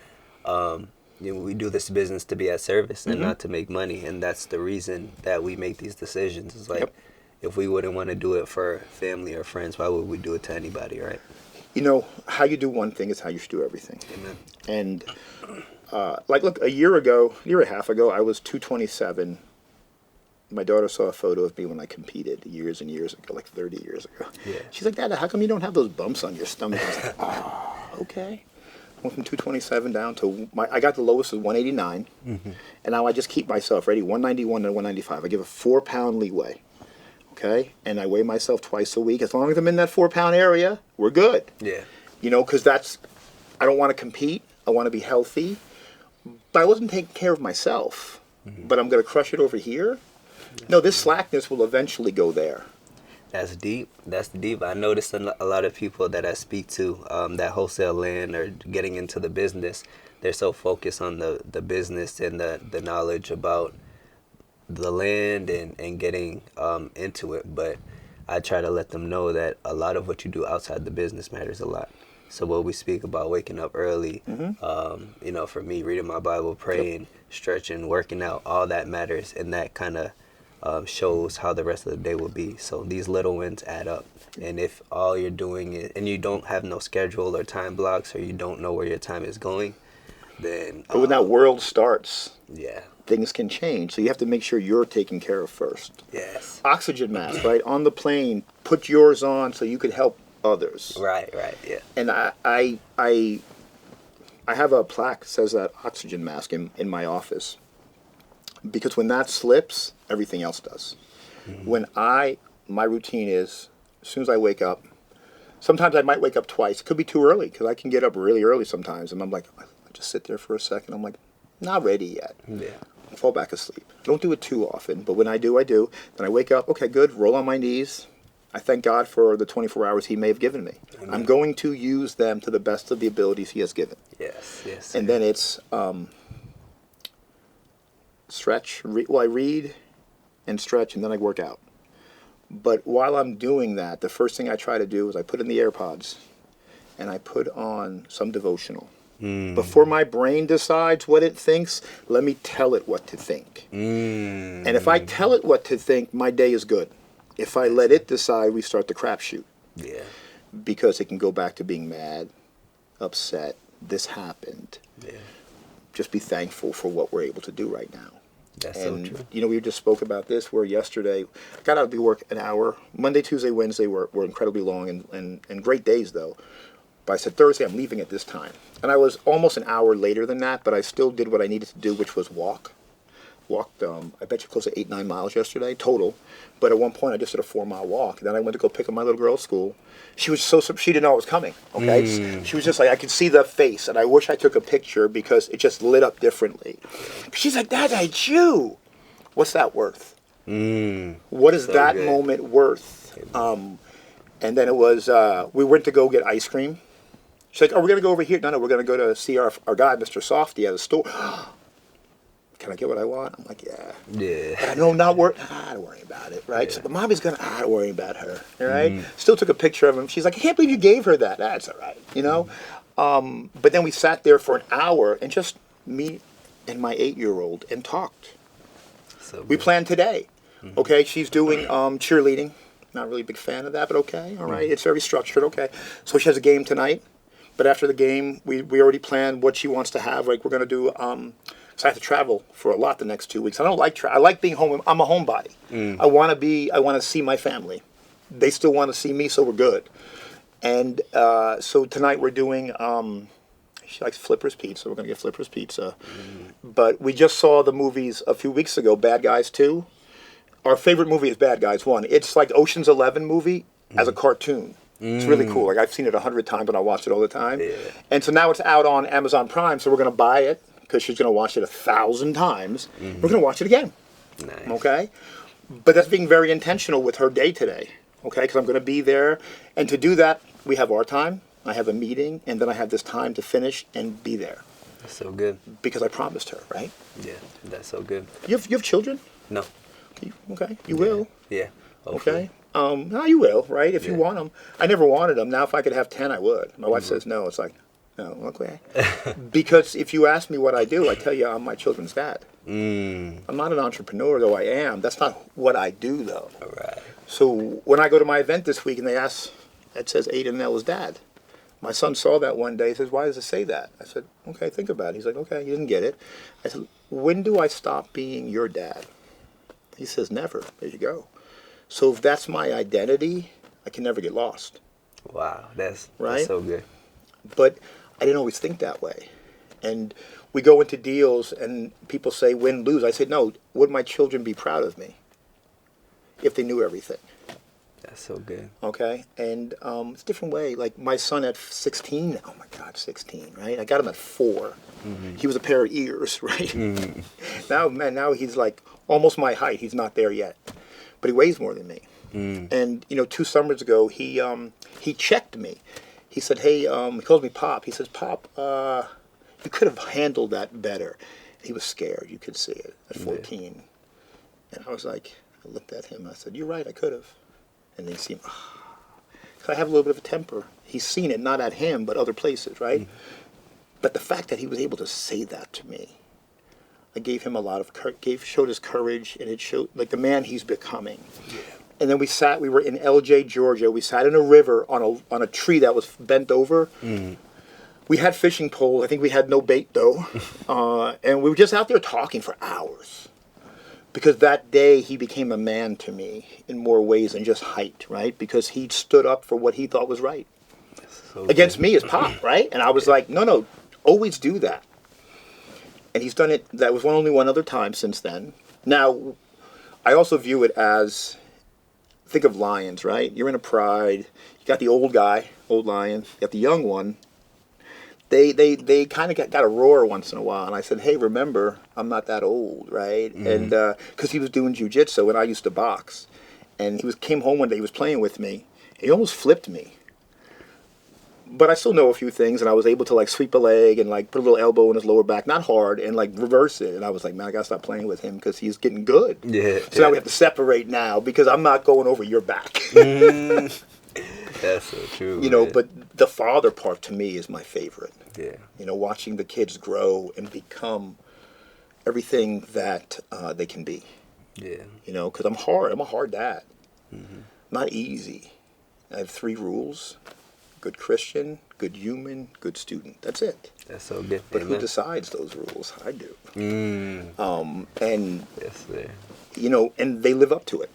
we do this business to be at service and not to make money, and that's the reason that we make these decisions. It's like, if we wouldn't want to do it for family or friends, why would we do it to anybody, right? You know, how you do one thing is how you should do everything. Amen. And like, look, a year and a half ago, I was 227. My daughter saw a photo of me when I competed years and years ago, like 30 years ago. Yeah. She's like, Dad, how come you don't have those bumps on your stomach? I was like, oh, okay. Went from 227 down to I got the lowest of 189, and now I just keep myself ready, 191 and 195. I give a 4-pound leeway, okay? And I weigh myself twice a week. As long as I'm in that 4-pound area, we're good. Yeah. You know, because I don't want to compete. I want to be healthy, but I wasn't taking care of myself. But I'm going to crush it over here. No, this slackness will eventually go there. That's deep. That's deep. I noticed a lot of people that I speak to that wholesale land or getting into the business, they're so focused on the business and the knowledge about the land and getting into it. But I try to let them know that a lot of what you do outside the business matters a lot. So what we speak about waking up early, you know, for me, reading my Bible, praying, stretching, working out, all that matters. And that kind of shows how the rest of the day will be. So these little wins add up. And if all you're doing is, and you don't have no schedule or time blocks, or you don't know where your time is going, then But when that world starts, yeah, things can change. So you have to make sure you're taken care of first. yes, Oxygen mask, right? On the plane, put yours on so you could help others. right, yeah, And I have a plaque that says that oxygen mask in my office. Because when that slips, everything else does. When my routine is, as soon as I wake up, sometimes I might wake up twice. It could be too early because I can get up really early sometimes. And I'm like, I just sit there for a second. I'm like, not ready yet. yeah, I fall back asleep. I don't do it too often, but when I do, I do. Then I wake up, okay, good, roll on my knees. I thank God for the 24 hours he may have given me. Amen. I'm going to use them to the best of the abilities he has given. yes. And then it's stretch. I read and stretch, and then I work out. But while I'm doing that, the first thing I try to do is I put in the AirPods, and I put on some devotional. Before my brain decides what it thinks, let me tell it what to think. And if I tell it what to think, my day is good. If I let it decide, we start the crapshoot. Yeah, Because it can go back to being mad, upset, this happened. yeah. Just be thankful for what we're able to do right now. That's And, so true. you know, we just spoke about this where yesterday, I got out of work an hour. Monday, Tuesday, Wednesday were incredibly long and great days, though. But I said, Thursday, I'm leaving at this time. And I was almost an hour later than that, but I still did what I needed to do, which was walk. Walked, I bet you close to 8-9 miles yesterday, total. But at one point, I just did a 4-mile walk. And then I went to go pick up my little girl at school. She was she didn't know I was coming, okay? She was just like, I could see the face. And I wish I took a picture because it just lit up differently. She's like, Dad, it's you. What's that worth? What is So that good. moment worth? And then it was, we went to go get ice cream. She's like, oh, we're going to go over here. No, we're going to go to see our guy, Mr. Softy, at a store. Can I get what I want? I'm like, yeah. Yeah. But I know not worry. Don't worry about it, right? So, but mommy's gonna. Don't worry about her, all right? Still took a picture of him. She's like, I can't believe you gave her that. That's all right, you know. But then we sat there for an hour and just me and my 8-year-old and talked. So We good. planned today. Okay, she's doing cheerleading. Not really a big fan of that, but okay, all right. It's very structured. Okay, so she has a game tonight. But after the game, we already planned what she wants to have. Like we're gonna do. So I have to travel for a lot the next 2 weeks. I don't like I like being home. I'm a homebody. I want to see my family. They still want to see me, so we're good. And so tonight we're doing. She likes Flipper's Pizza. We're gonna get Flipper's Pizza. But we just saw the movies a few weeks ago. Bad Guys 2. Our favorite movie is Bad Guys 1. It's like Ocean's 11 movie as a cartoon. It's really cool. Like I've seen it 100 times and I watch it all the time. Yeah. And so now it's out on Amazon Prime. So we're gonna buy it. Because she's going to watch it 1,000 times. We're going to watch it again. Nice. Okay? But that's being very intentional with her day today. Okay? Because I'm going to be there. And to do that, we have our time. I have a meeting. And then I have this time to finish and be there. That's so good. Because I promised her, right? Yeah, that's so good. You have children? No. Okay. You will. Yeah. Hopefully. Okay? No, you will, right? If you Yeah. want them. I never wanted them. Now, if I could have 10, I would. My wife says no. It's like, no, okay. Because if you ask me what I do, I tell you I'm my children's dad. I'm not an entrepreneur, though I am. That's not what I do, though. All right. So when I go to my event this week and they ask, it says Aiden and Ella's dad, My son saw that one day. He says, why does it say that? I said, okay, think about it. He's like, okay, you didn't get it. I said, when do I stop being your dad? He says, never. There you go. So if that's my identity, I can never get lost. Wow, that's right? so good. But I didn't always think that way. And we go into deals and people say win, lose. I say, no, would my children be proud of me if they knew everything? That's so good. Okay? And it's a different way. Like my son at 16, oh my God, 16, right? I got him at 4. Mm-hmm. He was a pair of ears, right? Mm-hmm. Now he's like almost my height. He's not there yet. But he weighs more than me. Mm. And, 2 summers ago, he checked me. He said, hey, he calls me Pop. He says, Pop, you could have handled that better. He was scared. You could see it at 14. Yeah. And I was like, I looked at him. I said, you're right, I could have. And then he seemed, because I have a little bit of a temper. He's seen it, not at him, but other places, right? Mm-hmm. But the fact that he was able to say that to me, I gave him a lot of, showed his courage, and it showed, like, the man he's becoming. Yeah. And then we were in LJ, Georgia. We sat in a river on a tree that was bent over. Mm. We had fishing poles. I think we had no bait, though. And we were just out there talking for hours. Because that day, he became a man to me in more ways than just height, right? Because he stood up for what he thought was right. So against me as Pop, right? And I was like, no, always do that. And he's done it. That was only one other time since then. Now, I also view it as, think of lions, right? You're in a pride. You got the old guy, old lion. You got the young one. They kind of got a roar once in a while. And I said, hey, remember, I'm not that old, right? Mm-hmm. And because he was doing jiu-jitsu and I used to box. And came home one day, he was playing with me. He almost flipped me. But I still know a few things, and I was able to like sweep a leg and like put a little elbow in his lower back, not hard, and like reverse it. And I was like, man, I gotta stop playing with him because he's getting good. Yeah. So now we have to separate now because I'm not going over your back. Mm. That's so true. But the father part to me is my favorite. Yeah. Watching the kids grow and become everything that they can be. Yeah. Because I'm a hard dad. Mm-hmm. Not easy. I have 3 rules. Good Christian, good human, good student. That's it. That's so good. But Amen. Who decides those rules? I do. And yes, sir. And they live up to it.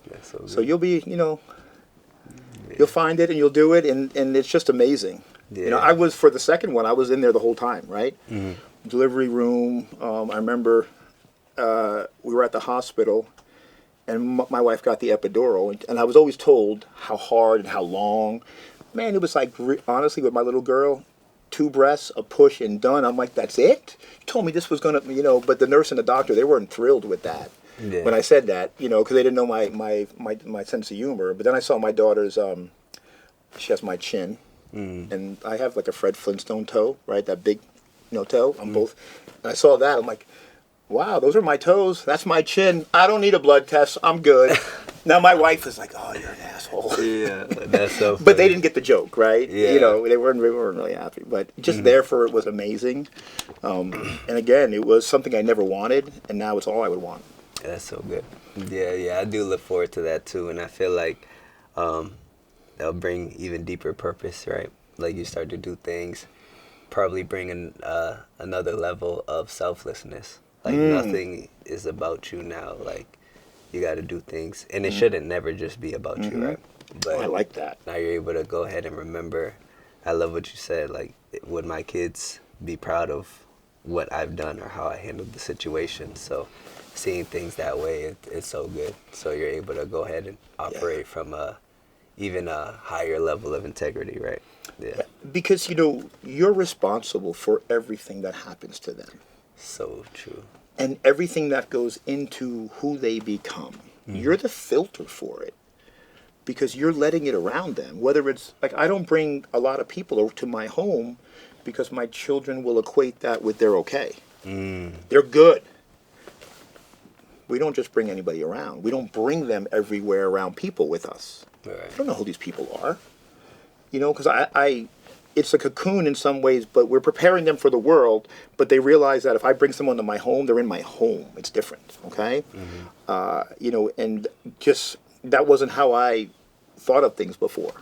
That's so good. So you'll be, you'll find it and you'll do it, and it's just amazing. Yeah. I was, for the second one, I was in there the whole time, right? Mm-hmm. Delivery room. I remember we were at the hospital. And my wife got the epidural, and I was always told how hard and how long. Man, it was like, honestly, with my little girl, 2 breaths, a push, and done. I'm like, that's it? You told me this was going to, but the nurse and the doctor, they weren't thrilled with that. Yeah. When I said that, because they didn't know my sense of humor. But then I saw my daughter's, she has my chin, and I have like a Fred Flintstone toe, right? That big, toe on both. And I saw that, I'm like, wow, those are my toes. That's my chin. I don't need a blood test. I'm good. Now my wife is like, oh, you're an asshole. Yeah, that's so funny. But they didn't get the joke, right? Yeah. They weren't really happy. But just therefore, it was amazing. And again, it was something I never wanted, and now it's all I would want. That's so good. Yeah, I do look forward to that too. And I feel like that'll bring even deeper purpose, right? Like you start to do things, probably bring another level of selflessness. Like nothing is about you now. Like you got to do things, and it shouldn't never just be about you, right? But I like that. Now you're able to go ahead and remember. I love what you said. Like, would my kids be proud of what I've done or how I handled the situation? So, seeing things that way, it's so good. So you're able to go ahead and operate from even a higher level of integrity, right? Yeah. Because you're responsible for everything that happens to them. So true. And everything that goes into who they become. You're the filter for it. Because you're letting it around them. Whether it's, like, I don't bring a lot of people over to my home because my children will equate that with they're okay. They're good. We don't just bring anybody around. We don't bring them everywhere around people with us. Right. I don't know who these people are. Because it's a cocoon in some ways, but we're preparing them for the world. But they realize that if I bring someone to my home, they're in my home. It's different, okay? And just that wasn't how I thought of things before.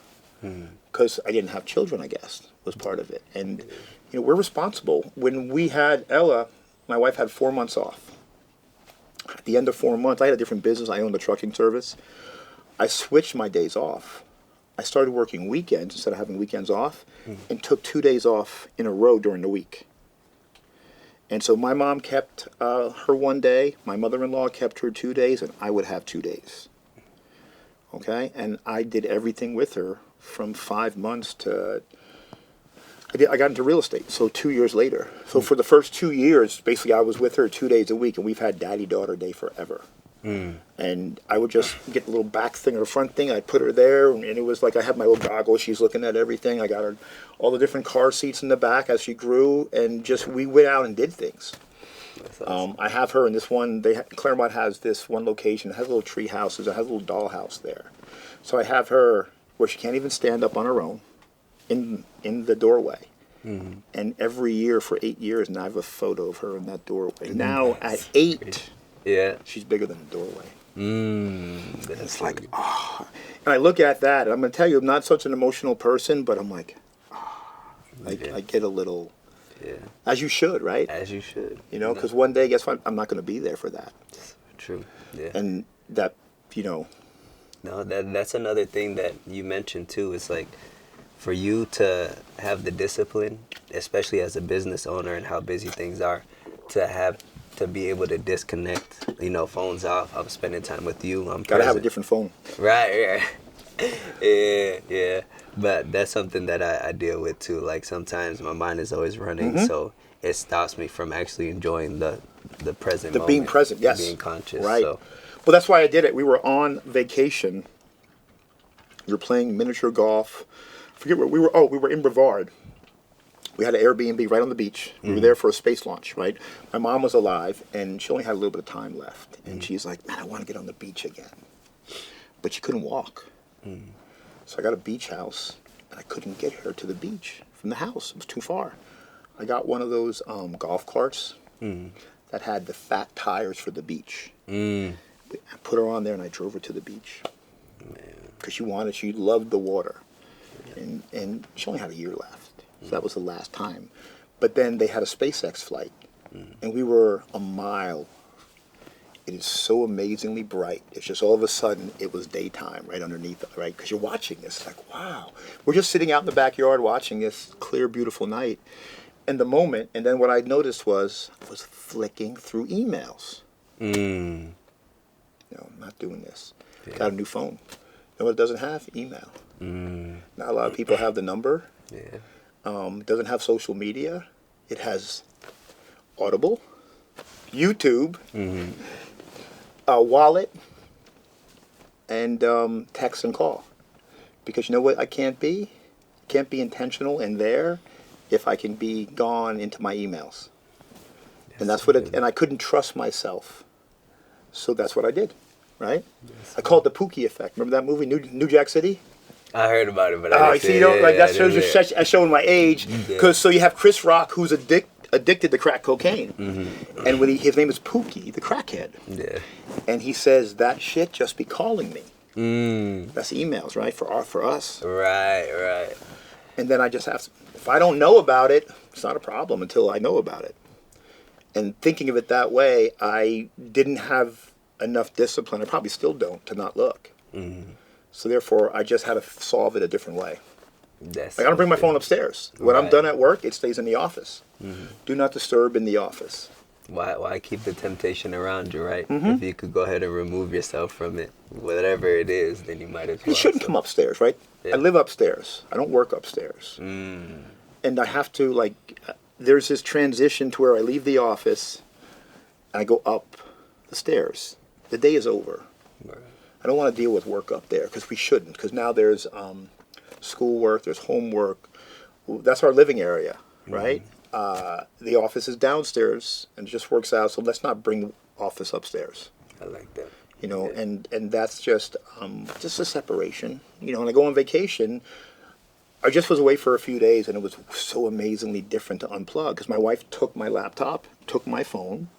because I didn't have children, I guess, was part of it. And, we're responsible. When we had Ella, my wife had 4 months off. At the end of 4 months, I had a different business. I owned a trucking service. I switched my days off. I started working weekends instead of having weekends off, and took 2 days off in a row during the week. And so my mom kept her 1 day, my mother-in-law kept her 2 days, and I would have 2 days. Okay? And I did everything with her from 5 months to... I got into real estate, so 2 years later. So for the first 2 years, basically I was with her 2 days a week, and we've had daddy-daughter day forever. And I would just get the little back thing or the front thing, I'd put her there, and it was like I had my little goggles, she's looking at everything. I got her all the different car seats in the back as she grew, and just we went out and did things. Awesome. I have her in this one, Claremont has this one location, it has little tree houses, it has a little dollhouse there. So I have her where she can't even stand up on her own in the doorway. And every year for 8 years, and I have a photo of her in that doorway. Now at 8, she's bigger than the doorway. It's like, and I look at that, and I'm going to tell you, I'm not such an emotional person, but I'm like, I get a little, as you should, right? As you should. Because one day, guess what? I'm not going to be there for that. True. Yeah. And that, No, that's another thing that you mentioned too. It's like, for you to have the discipline, especially as a business owner and how busy things are, to be able to disconnect, phones off. I'm spending time with you. I'm gotta have a different phone. Right. Yeah. But that's something that I deal with too. Like sometimes my mind is always running, so it stops me from actually enjoying the present moment. Being present, yes. Being conscious. Right. So. Well, that's why I did it. We were on vacation. We were playing miniature golf. Forget where we were. Oh, we were in Brevard. We had an Airbnb right on the beach. We were there for a space launch, right? My mom was alive, and she only had a little bit of time left. And she's like, man, I want to get on the beach again. But she couldn't walk. So I got a beach house, and I couldn't get her to the beach from the house. It was too far. I got one of those golf carts that had the fat tires for the beach. I put her on there, and I drove her to the beach. Because she loved the water. And she only had a year left. So that was the last time. But then they had a SpaceX flight. And we were a mile. It is so amazingly bright. It's just all of a sudden, it was daytime right underneath, right? Because you're watching this. Like, wow. We're just sitting out in the backyard watching this clear, beautiful night. And the moment, and then what I noticed was flicking through emails. Mm. No, I'm not doing this. Yeah. Got a new phone. You know what it doesn't have? Email. Not a lot of people have the number. Yeah. It doesn't have social media. It has Audible, YouTube, a wallet, and text and call. Because you know what I can't be? Can't be intentional in there if I can be gone into my emails. And that's what and I couldn't trust myself. So that's what I did, right? I called it the Pookie effect. Remember that movie, New Jack City? I heard about it, but I didn't see, that shows you showing my age. Because so you have Chris Rock, who's addicted to crack cocaine, and when his name is Pookie, the crackhead. Yeah. And he says that shit just be calling me. That's emails, right? For us. Right. And then I just have to, if I don't know about it, it's not a problem until I know about it. And thinking of it that way, I didn't have enough discipline. I probably still don't to not look. So therefore, I just had to solve it a different way. Like, I don't bring my phone upstairs. When I'm done at work, it stays in the office. Do not disturb in the office. Why keep the temptation around you, right? If you could go ahead and remove yourself from it, whatever it is, then you might as well. You shouldn't come upstairs, right? Yeah. I live upstairs. I don't work upstairs. And I have to, there's this transition to where I leave the office and I go up the stairs. The day is over. Right. I don't want to deal with work up there because we shouldn't. Because now there's schoolwork, there's homework. That's our living area, right? The office is downstairs and it just works out. So let's not bring the office upstairs. I like that. You know, and that's just a separation. You know, when I go on vacation, I just was away for a few days and it was so amazingly different to unplug because my wife took my laptop, took my phone,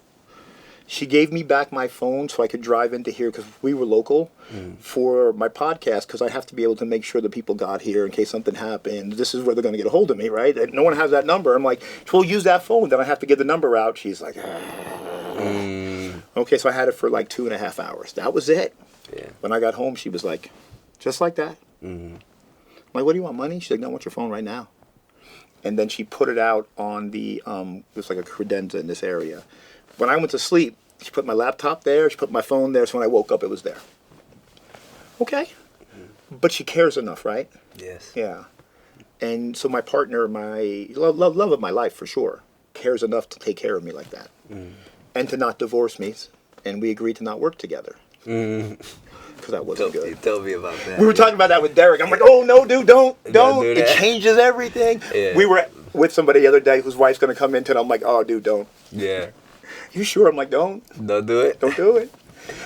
She gave me back my phone so I could drive into here because we were local for my podcast, because I have to be able to make sure that people got here in case something happened. This is where they're going to get a hold of me, right? And no one has that number. I'm like, well, use that phone. Then I have to get the number out. She's like, okay, so I had it for like 2.5 hours. That was it. Yeah. When I got home, she was like, just like that. I'm like, what do you want, money? She's like, no, I want your phone right now. And then she put it out on the, it was like a credenza in this area. When I went to sleep, she put my laptop there, she put my phone there, so when I woke up, it was there. Okay. But she cares enough, right? Yes. Yeah. And so my partner, my love of my life for sure, cares enough to take care of me like that. And to not divorce me. And we agreed to not work together. Because that wasn't good. You told me about that. We were talking about that with Derek. I'm like, oh, no, dude, don't. do It that. changes everything. Yeah. We were with somebody the other day whose wife's going to come into it. I'm like, oh, dude, don't. Yeah. You sure? I'm like, don't. Don't do it. Don't do it.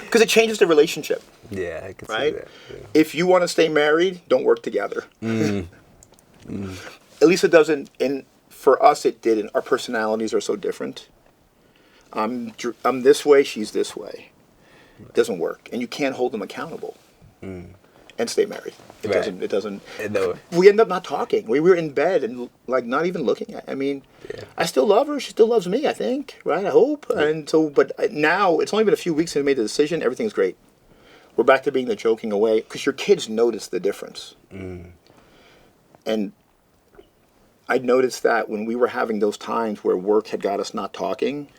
Because it changes the relationship, Yeah, I can right? see that. Yeah. If you want to stay married, don't work together. At least it doesn't. For us, it didn't. Our personalities are so different. I'm this way, she's this way. It doesn't work. And you can't hold them accountable and stay married. It Right. doesn't. No. We end up not talking. We were in bed and like not even looking at. I mean, Yeah. I still love her. She still loves me, I think. Right? I hope. And so, but now it's only been a few weeks since we made the decision. Everything's great. We're back to being the joking away because your kids notice the difference. And I noticed that when we were having those times where work had got us not talking,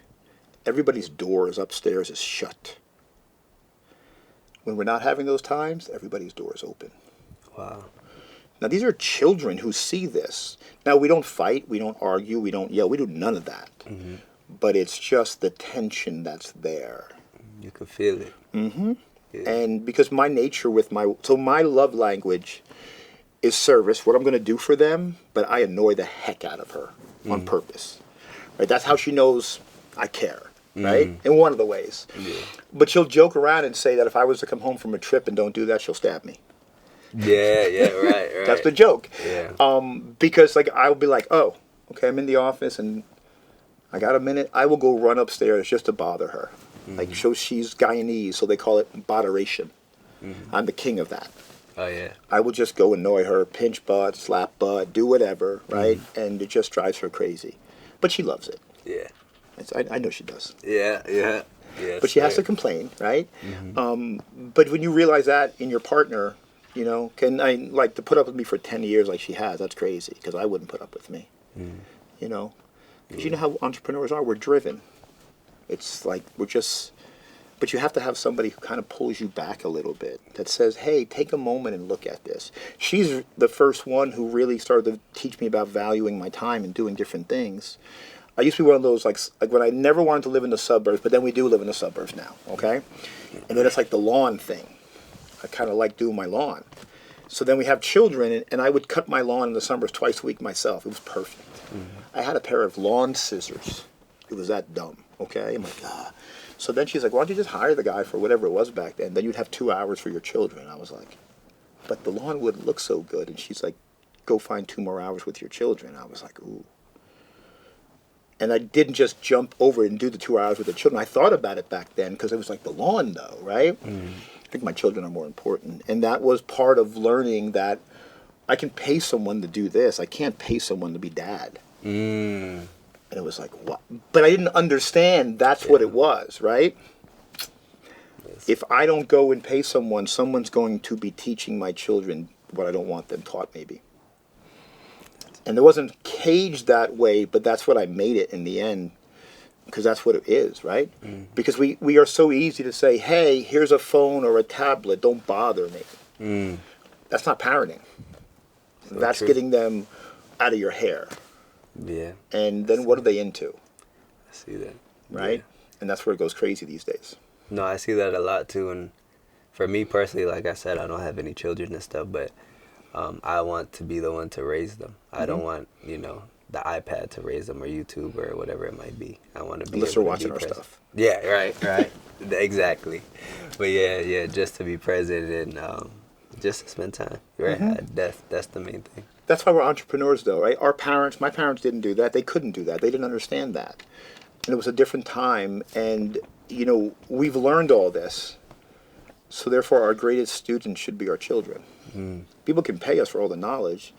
everybody's doors upstairs is shut. When we're not having those times, everybody's door is open. Wow. Now, these are children who see this. Now, we don't fight, we don't argue, we don't yell, we do none of that. But it's just the tension that's there. You can feel it. Yeah. And because my nature with my love language is service, what I'm going to do for them, but I annoy the heck out of her on purpose. Right? That's how she knows I care. Right? In one of the ways. Yeah. But she'll joke around and say that if I was to come home from a trip and don't do that, she'll stab me. Yeah, right. That's the joke. Yeah. Because like I'll be like, oh, okay, I'm in the office and I got a minute. I will go run upstairs just to bother her. Like, so she's Guyanese, so they call it botheration. I'm the king of that. Oh, yeah. I will just go annoy her, pinch butt, slap butt, do whatever, right? And it just drives her crazy. But she loves it. Yeah. I know she does. Yeah. But she has to complain, right? But when you realize that in your partner, you know, can I like to put up with me for 10 years like she has? That's crazy because I wouldn't put up with me. You know, because you know how entrepreneurs are. We're driven. It's like but you have to have somebody who kind of pulls you back a little bit. That says, hey, take a moment and look at this. She's the first one who really started to teach me about valuing my time and doing different things. I used to be one of those, like when I never wanted to live in the suburbs, but then we do live in the suburbs now, okay? And then it's like the lawn thing. I kind of like doing my lawn. So then we have children, and I would cut my lawn in the summers twice a week myself. It was perfect. I had a pair of lawn scissors. It was that dumb, okay? I'm like, ah. So then she's like, why don't you just hire the guy for whatever it was back then? Then you'd have 2 hours for your children. I was like, but the lawn wouldn't look so good. And she's like, go find 2 more hours with your children. I was like, ooh. And I didn't just jump over and do the 2 hours with the children. I thought about it back then because it was like the lawn, though, right? I think my children are more important. And that was part of learning that I can pay someone to do this. I can't pay someone to be dad. And it was like, what? But I didn't understand that's what it was, right? Yes. If I don't go and pay someone, someone's going to be teaching my children what I don't want them taught, maybe. And it wasn't caged that way, but that's what I made it in the end, because that's what it is, right? Because we are so easy to say, hey, here's a phone or a tablet, don't bother me. That's not parenting. So that's true. Getting them out of your hair. Yeah. And then what are they into? I see that. Right? Yeah. And that's where it goes crazy these days. No, I see that a lot too. And for me personally, like I said, I don't have any children and stuff, but I want to be the one to raise them. I don't want, the iPad to raise them or YouTube or whatever it might be. I want to be unless they're watching our stuff. Yeah, right. Exactly. But yeah, just to be present and just to spend time. Right? That's the main thing. That's why we're entrepreneurs, though, right? My parents didn't do that. They couldn't do that. They didn't understand that. And it was a different time. And we've learned all this. So therefore, our greatest students should be our children. People can pay us for all the knowledge,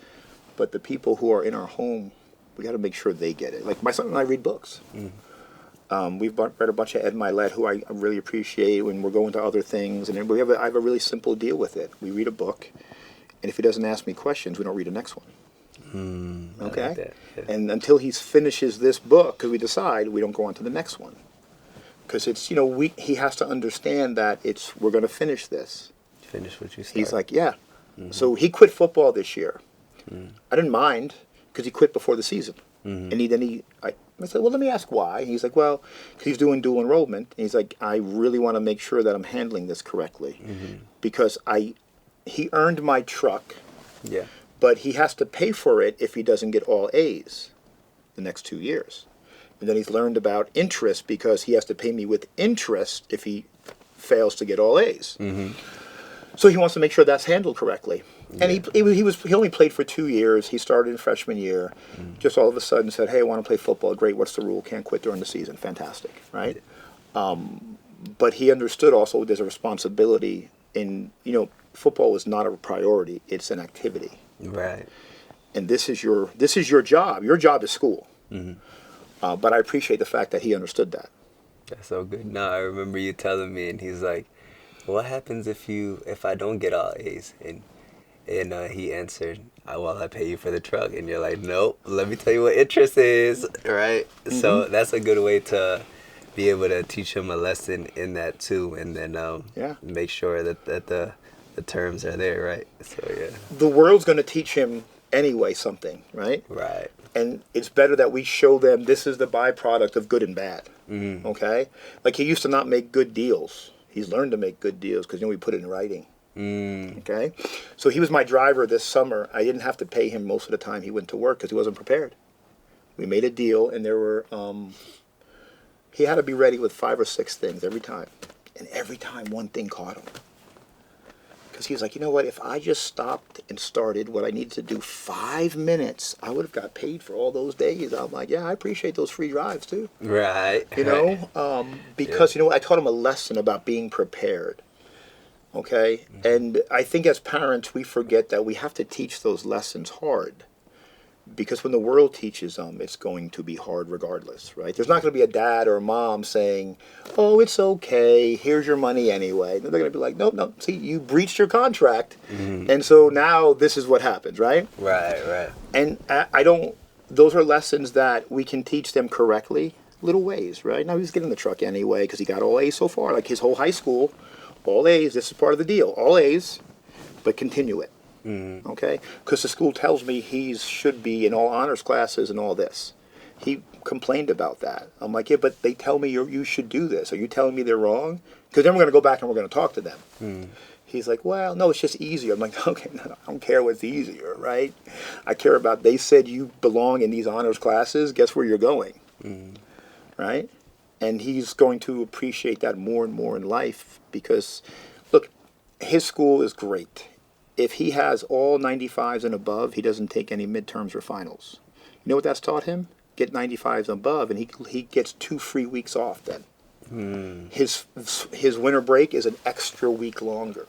but the people who are in our home, we got to make sure they get it. Like my son and I read books. We've read a bunch of Ed Milet, who I really appreciate when we're going to other things. And I have a really simple deal with it. We read a book, and if he doesn't ask me questions, we don't read the next one. Okay? Like that. Yeah. And until he finishes this book, because we decide, we don't go on to the next one. Because it's, he has to understand that we're going to finish this. Finish what you start. He's like, yeah. So he quit football this year. I didn't mind, because he quit before the season. And I said, well, let me ask why. He's like, well, because he's doing dual enrollment. And he's like, I really want to make sure that I'm handling this correctly. Because he earned my truck, but he has to pay for it if he doesn't get all A's the next 2 years. And then he's learned about interest, because he has to pay me with interest if he fails to get all A's. So he wants to make sure that's handled correctly. And he only played for 2 years. He started in freshman year. Just all of a sudden said, hey, I want to play football. Great, what's the rule? Can't quit during the season. Fantastic, right? But he understood also there's a responsibility in, football is not a priority. It's an activity. Right. And this is your job. Your job is school. But I appreciate the fact that he understood that. That's so good. No, I remember you telling me, and he's like, what happens if I don't get all A's? And he answered, I pay you for the truck. And you're like, nope, let me tell you what interest is, right? So that's a good way to be able to teach him a lesson in that too, and then make sure that the terms are there, right? So yeah. The world's going to teach him anyway something, right? Right. And it's better that we show them this is the byproduct of good and bad, okay? Like he used to not make good deals. He's learned to make good deals because we put it in writing. Okay, so he was my driver this summer. I didn't have to pay him most of the time he went to work because he wasn't prepared. We made a deal, and there were he had to be ready with 5 or 6 things every time, and every time one thing caught him. Because he was like, you know what? If I just stopped and started what I needed to do 5 minutes, I would have got paid for all those days. I'm like, yeah, I appreciate those free drives too. Right. Because I taught him a lesson about being prepared. Okay, and I think as parents we forget that we have to teach those lessons hard, because when the world teaches them, it's going to be hard regardless, right? There's not going to be a dad or a mom saying, oh, it's okay, here's your money anyway. They're going to be like, no, see, you breached your contract, and so now this is what happens, right? Right. And those are lessons that we can teach them correctly, little ways, right? Now he's getting the truck anyway because he got all A's so far, like his whole high school. All A's, this is part of the deal. All A's, but continue it. Okay? Because the school tells me he should be in all honors classes and all this. He complained about that. I'm like, yeah, but they tell me you should do this. Are you telling me they're wrong? Because then we're going to go back and we're going to talk to them. He's like, well, no, it's just easier. I'm like, okay, no, I don't care what's easier, right? I care about, they said you belong in these honors classes. Guess where you're going? Right? And he's going to appreciate that more and more in life because, look, his school is great. If he has all 95s and above, he doesn't take any midterms or finals. You know what that's taught him? Get 95s and above, and he gets 2 free weeks off then. His winter break is an extra week longer.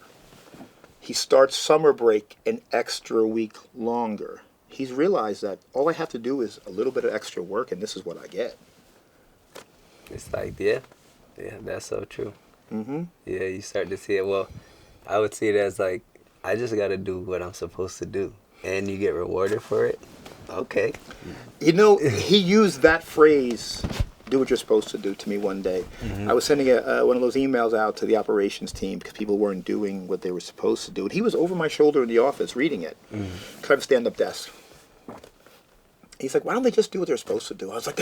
He starts summer break an extra week longer. He's realized that all I have to do is a little bit of extra work, and this is what I get. It's like, yeah, that's so true. Yeah, you start to see it. Well, I would see it as like, I just got to do what I'm supposed to do, and you get rewarded for it. Okay. He used that phrase, do what you're supposed to do, to me one day. I was sending one of those emails out to the operations team because people weren't doing what they were supposed to do. And he was over my shoulder in the office reading it. Because I have a stand-up desk. He's like, why don't they just do what they're supposed to do? I was like,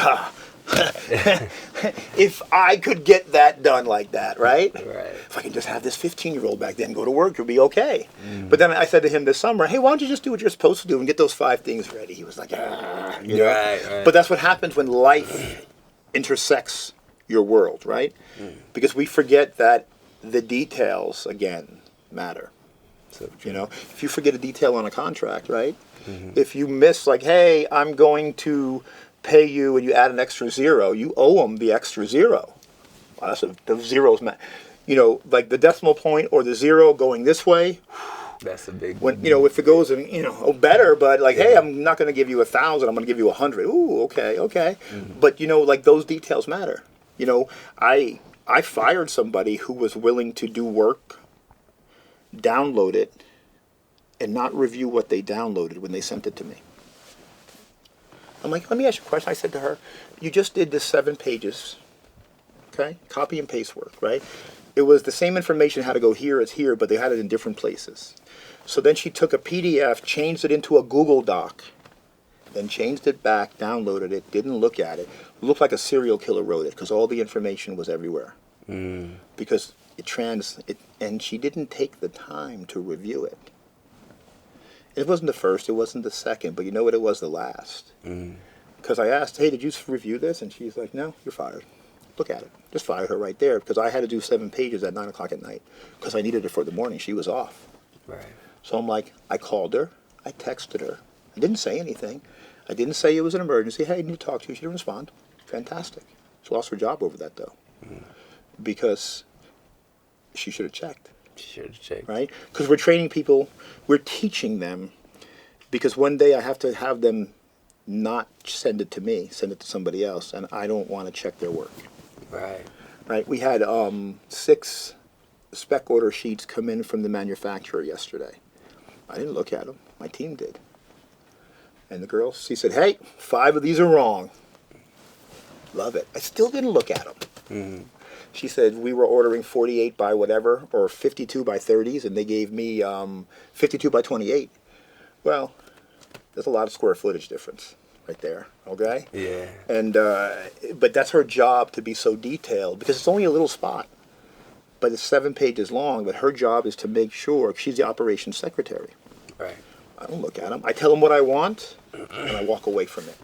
if I could get that done like that, right? If I could just have this 15-year-old back then go to work, it would be okay. But then I said to him this summer, hey, why don't you just do what you're supposed to do and get those 5 things ready? He was like, Right. But that's what happens when life intersects your world, right? Because we forget that the details, again, matter. So, if you forget a detail on a contract, right? If you miss, like, hey, I'm going to pay you and you add an extra 0, you owe them the extra 0. The zeros, like the decimal point or the zero going this way. That's a big. When if it goes in, better, but like, hey, Yeah. I'm not going to give you 1,000. I'm going to give you 100. Ooh, okay. But like those details matter. I fired somebody who was willing to do work, download it, and not review what they downloaded when they sent it to me. I'm like, let me ask you a question. I said to her, you just did this 7 pages, okay? Copy and paste work, right? It was the same information how to go here as here, but they had it in different places. So then she took a PDF, changed it into a Google Doc, then changed it back, downloaded it, didn't look at it. It looked like a serial killer wrote it because all the information was everywhere. Because and she didn't take the time to review it. It wasn't the first, it wasn't the second, but you know what? It was the last. Because I asked, hey, did you review this? And she's like, no, you're fired. Look at it. Just fired her right there because I had to do 7 pages at 9 o'clock at night because I needed it for the morning. She was off. Right. So I'm like, I called her, I texted her. I didn't say anything. I didn't say it was an emergency. Hey, I need to talk to you. She didn't respond. Fantastic. She lost her job over that, though. Because she should have checked. Should have checked. Right? Because we're training people, we're teaching them, because one day I have to have them not send it to me, send it to somebody else, and I don't want to check their work. Right. Right? We had 6 spec order sheets come in from the manufacturer yesterday. I didn't look at them. My team did. And the girl, she said, hey, 5 of these are wrong. Love it. I still didn't look at them. She said we were ordering 48 by whatever, or 52 by 30s, and they gave me 52 by 28. Well, there's a lot of square footage difference right there, okay? Yeah. And but that's her job to be so detailed, because it's only a little spot. But it's 7 pages long, but her job is to make sure, she's the operations secretary. Right. I don't look at them. I tell them what I want, and I walk away from it.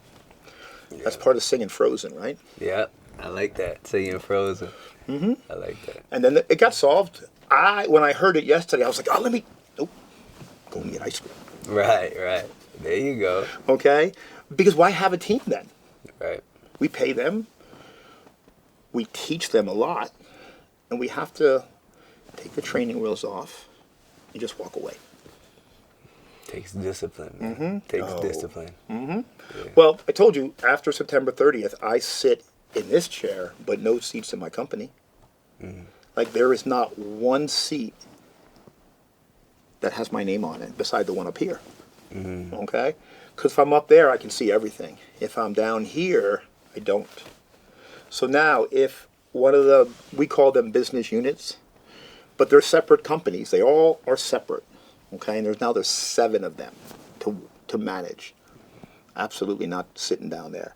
That's part of singing Frozen, right? Yeah. I like that. Singing Frozen. I like that. And then it got solved. When I heard it yesterday, I was like, nope, go and get ice cream. Right. There you go. Okay? Because why have a team then? Right. We pay them, we teach them a lot, and we have to take the training wheels off and just walk away. Takes discipline. Man. Takes discipline. Yeah. Well, I told you, after September 30th, I sit in this chair, but no seats in my company. Like, there is not one seat that has my name on it beside the one up here. Okay? Because if I'm up there, I can see everything. If I'm down here, I don't. So now, if we call them business units, but they're separate companies. They all are separate. Okay? And there's 7 of them to manage. Absolutely not sitting down there.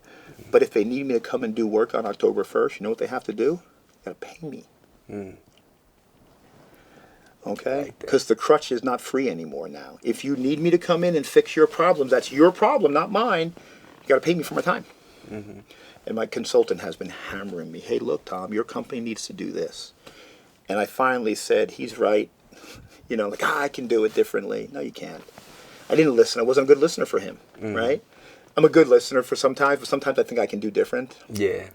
But if they need me to come and do work on October 1st, you know what they have to do? They got to pay me. Okay? Because the crutch is not free anymore now. If you need me to come in and fix your problems, that's your problem, not mine. You got to pay me for my time. And my consultant has been hammering me. Hey, look, Tom, your company needs to do this. And I finally said, he's right. I can do it differently. No, you can't. I didn't listen. I wasn't a good listener for him, right? I'm a good listener for sometimes, but sometimes I think I can do different. Yeah.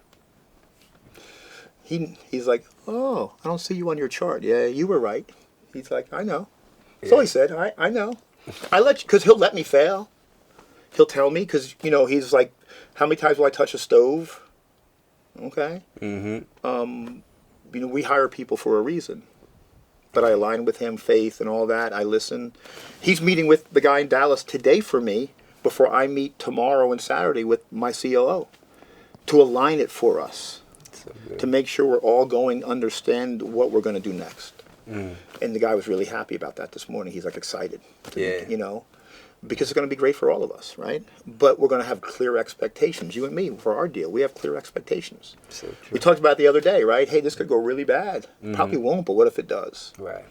He's like, oh, I don't see you on your chart. Yeah, you were right. He's like, I know. That's all he said. I know. Because he'll let me fail. He'll tell me, because, he's like, how many times will I touch a stove? Okay. We hire people for a reason. But I align with him, faith and all that. I listen. He's meeting with the guy in Dallas today for me before I meet tomorrow and Saturday with my COO to align it for us, to make sure we're all going to understand what we're going to do next. And the guy was really happy about that this morning. He's like excited, because it's going to be great for all of us, right? But we're going to have clear expectations. You and me, for our deal, we have clear expectations. So true. We talked about it the other day, right? Hey, this could go really bad. Probably won't, but what if it does? Right.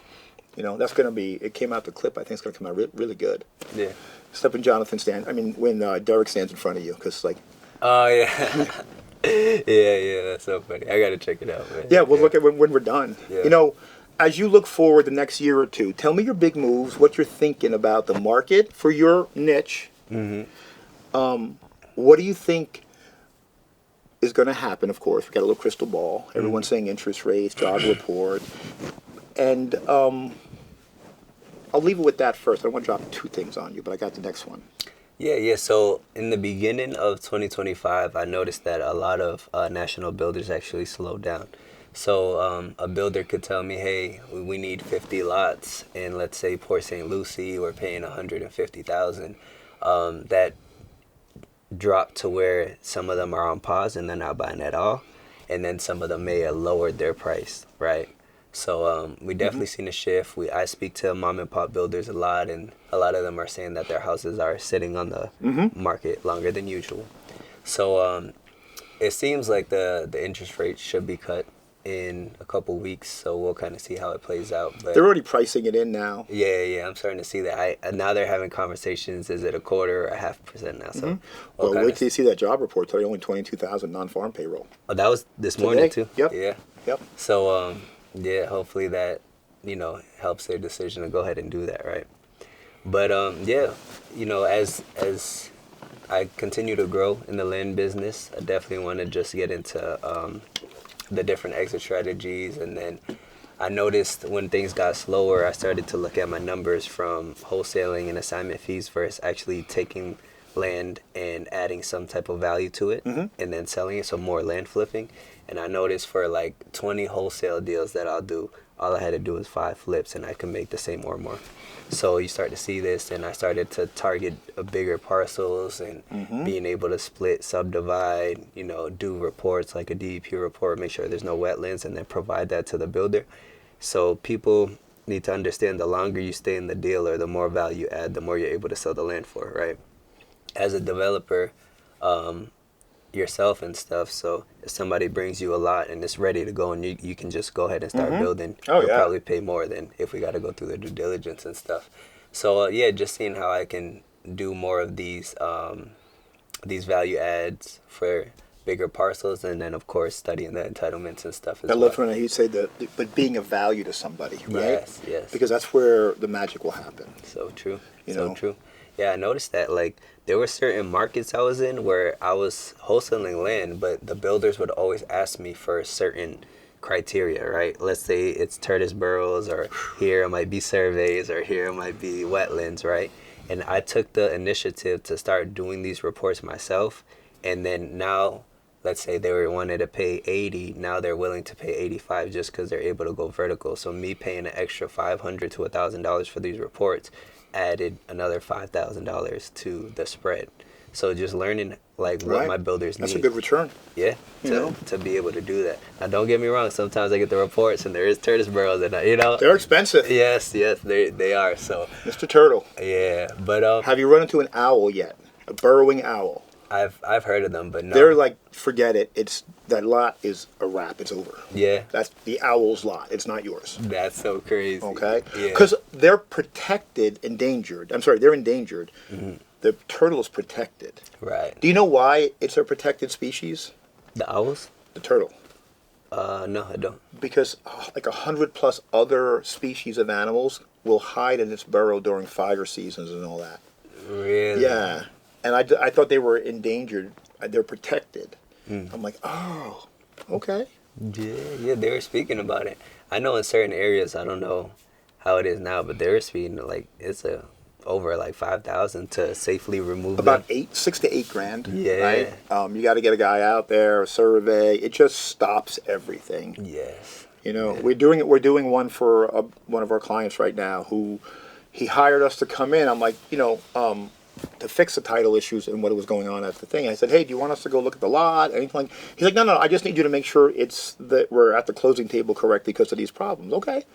That's going to be, it came out the clip, I think it's going to come out really good. Yeah. Except when Derek stands in front of you, because Oh, yeah. yeah, that's so funny. I got to check it out, man. Yeah, we'll look at when we're done. Yeah. As you look forward the next year or two, tell me your big moves, what you're thinking about the market for your niche. What do you think is going to happen, of course. We got a little crystal ball. Everyone's saying interest rates, job report. And I'll leave it with that first. I don't want to drop two things on you, but I got the next one. Yeah. So in the beginning of 2025, I noticed that a lot of national builders actually slowed down. So a builder could tell me, hey, we need 50 lots in, let's say, Port St. Lucie. We're paying 150,000. That dropped to where some of them are on pause and they're not buying at all, and then some of them may have lowered their price, right? So we definitely seen a shift. I speak to mom and pop builders a lot, and a lot of them are saying that their houses are sitting on the market longer than usual. So it seems like the interest rate should be cut in a couple weeks, so we'll kind of see how it plays out. But they're already pricing it in now. Yeah, I'm starting to see that. Now they're having conversations. Is it 1/4 or 0.5% now? So, well, wait till you see that job report. Tell you only 22,000 non-farm payroll. Oh, that was this morning too. Yep. Yeah. Yep. So yeah, hopefully that helps their decision to go ahead and do that, right? But yeah, as I continue to grow in the land business, I definitely want to just get into the different exit strategies. And then I noticed when things got slower, I started to look at my numbers from wholesaling and assignment fees versus actually taking land and adding some type of value to it and then selling it, so more land flipping. And I noticed for like 20 wholesale deals that I'll do, all I had to do was 5 flips and I can make the same or more. So you start to see this, and I started to target bigger parcels and being able to split, subdivide, do reports like a DEP report, make sure there's no wetlands, and then provide that to the builder. So people need to understand the longer you stay in the deal or the more value you add, the more you're able to sell the land for, right? As a developer, yourself and stuff, so if somebody brings you a lot and it's ready to go and you can just go ahead and start building, you'll probably pay more than if we got to go through the due diligence and stuff. So yeah, just seeing how I can do more of these value adds for bigger parcels, and then of course studying the entitlements and stuff as well. I love when you say that, but being of value to somebody, right? Yes. Because that's where the magic will happen. So true. So true. Yeah, I noticed that like there were certain markets I was in where I was wholesaling land, but the builders would always ask me for certain criteria, right? Let's say it's tortoise burrows, or here it might be surveys, or here it might be wetlands, right? And I took the initiative to start doing these reports myself, and then now, let's say they wanted to pay 80, now they're willing to pay 85 just because they're able to go vertical. So me paying an extra $500 to $1,000 for these reports added another $5,000 to the spread. So just learning what my builders need. That's a good return. Yeah, to be able to do that. Now don't get me wrong, sometimes I get the reports and there is tortoise burrows and they're expensive. Yes, they are. So Mr. Turtle. Yeah, but have you run into an owl yet? A burrowing owl? I've heard of them, but no. They're like, forget it. That lot is a wrap. It's over. Yeah. That's the owl's lot. It's not yours. That's so crazy. Okay? Yeah. Because they're endangered. They're endangered. The turtle is protected. Right. Do you know why it's a protected species? The owls? The turtle. No, I don't. Because like 100+ other species of animals will hide in its burrow during fire seasons and all that. Really? Yeah. And I thought they were endangered. They're protected. I'm like, oh, okay. Yeah, they were speaking about it. I know in certain areas, I don't know how it is now, but they were speaking like it's over like 5,000 to safely remove about them. 6 to 8 grand. Yeah. Right. You got to get a guy out there, a survey. It just stops everything. Yes. We're doing one for one of our clients right now who he hired us to come in. I'm like, to fix the title issues and what was going on at the thing. I said, hey, do you want us to go look at the lot? Anything? He's like, no, I just need you to make sure that we're at the closing table correct because of these problems. Okay.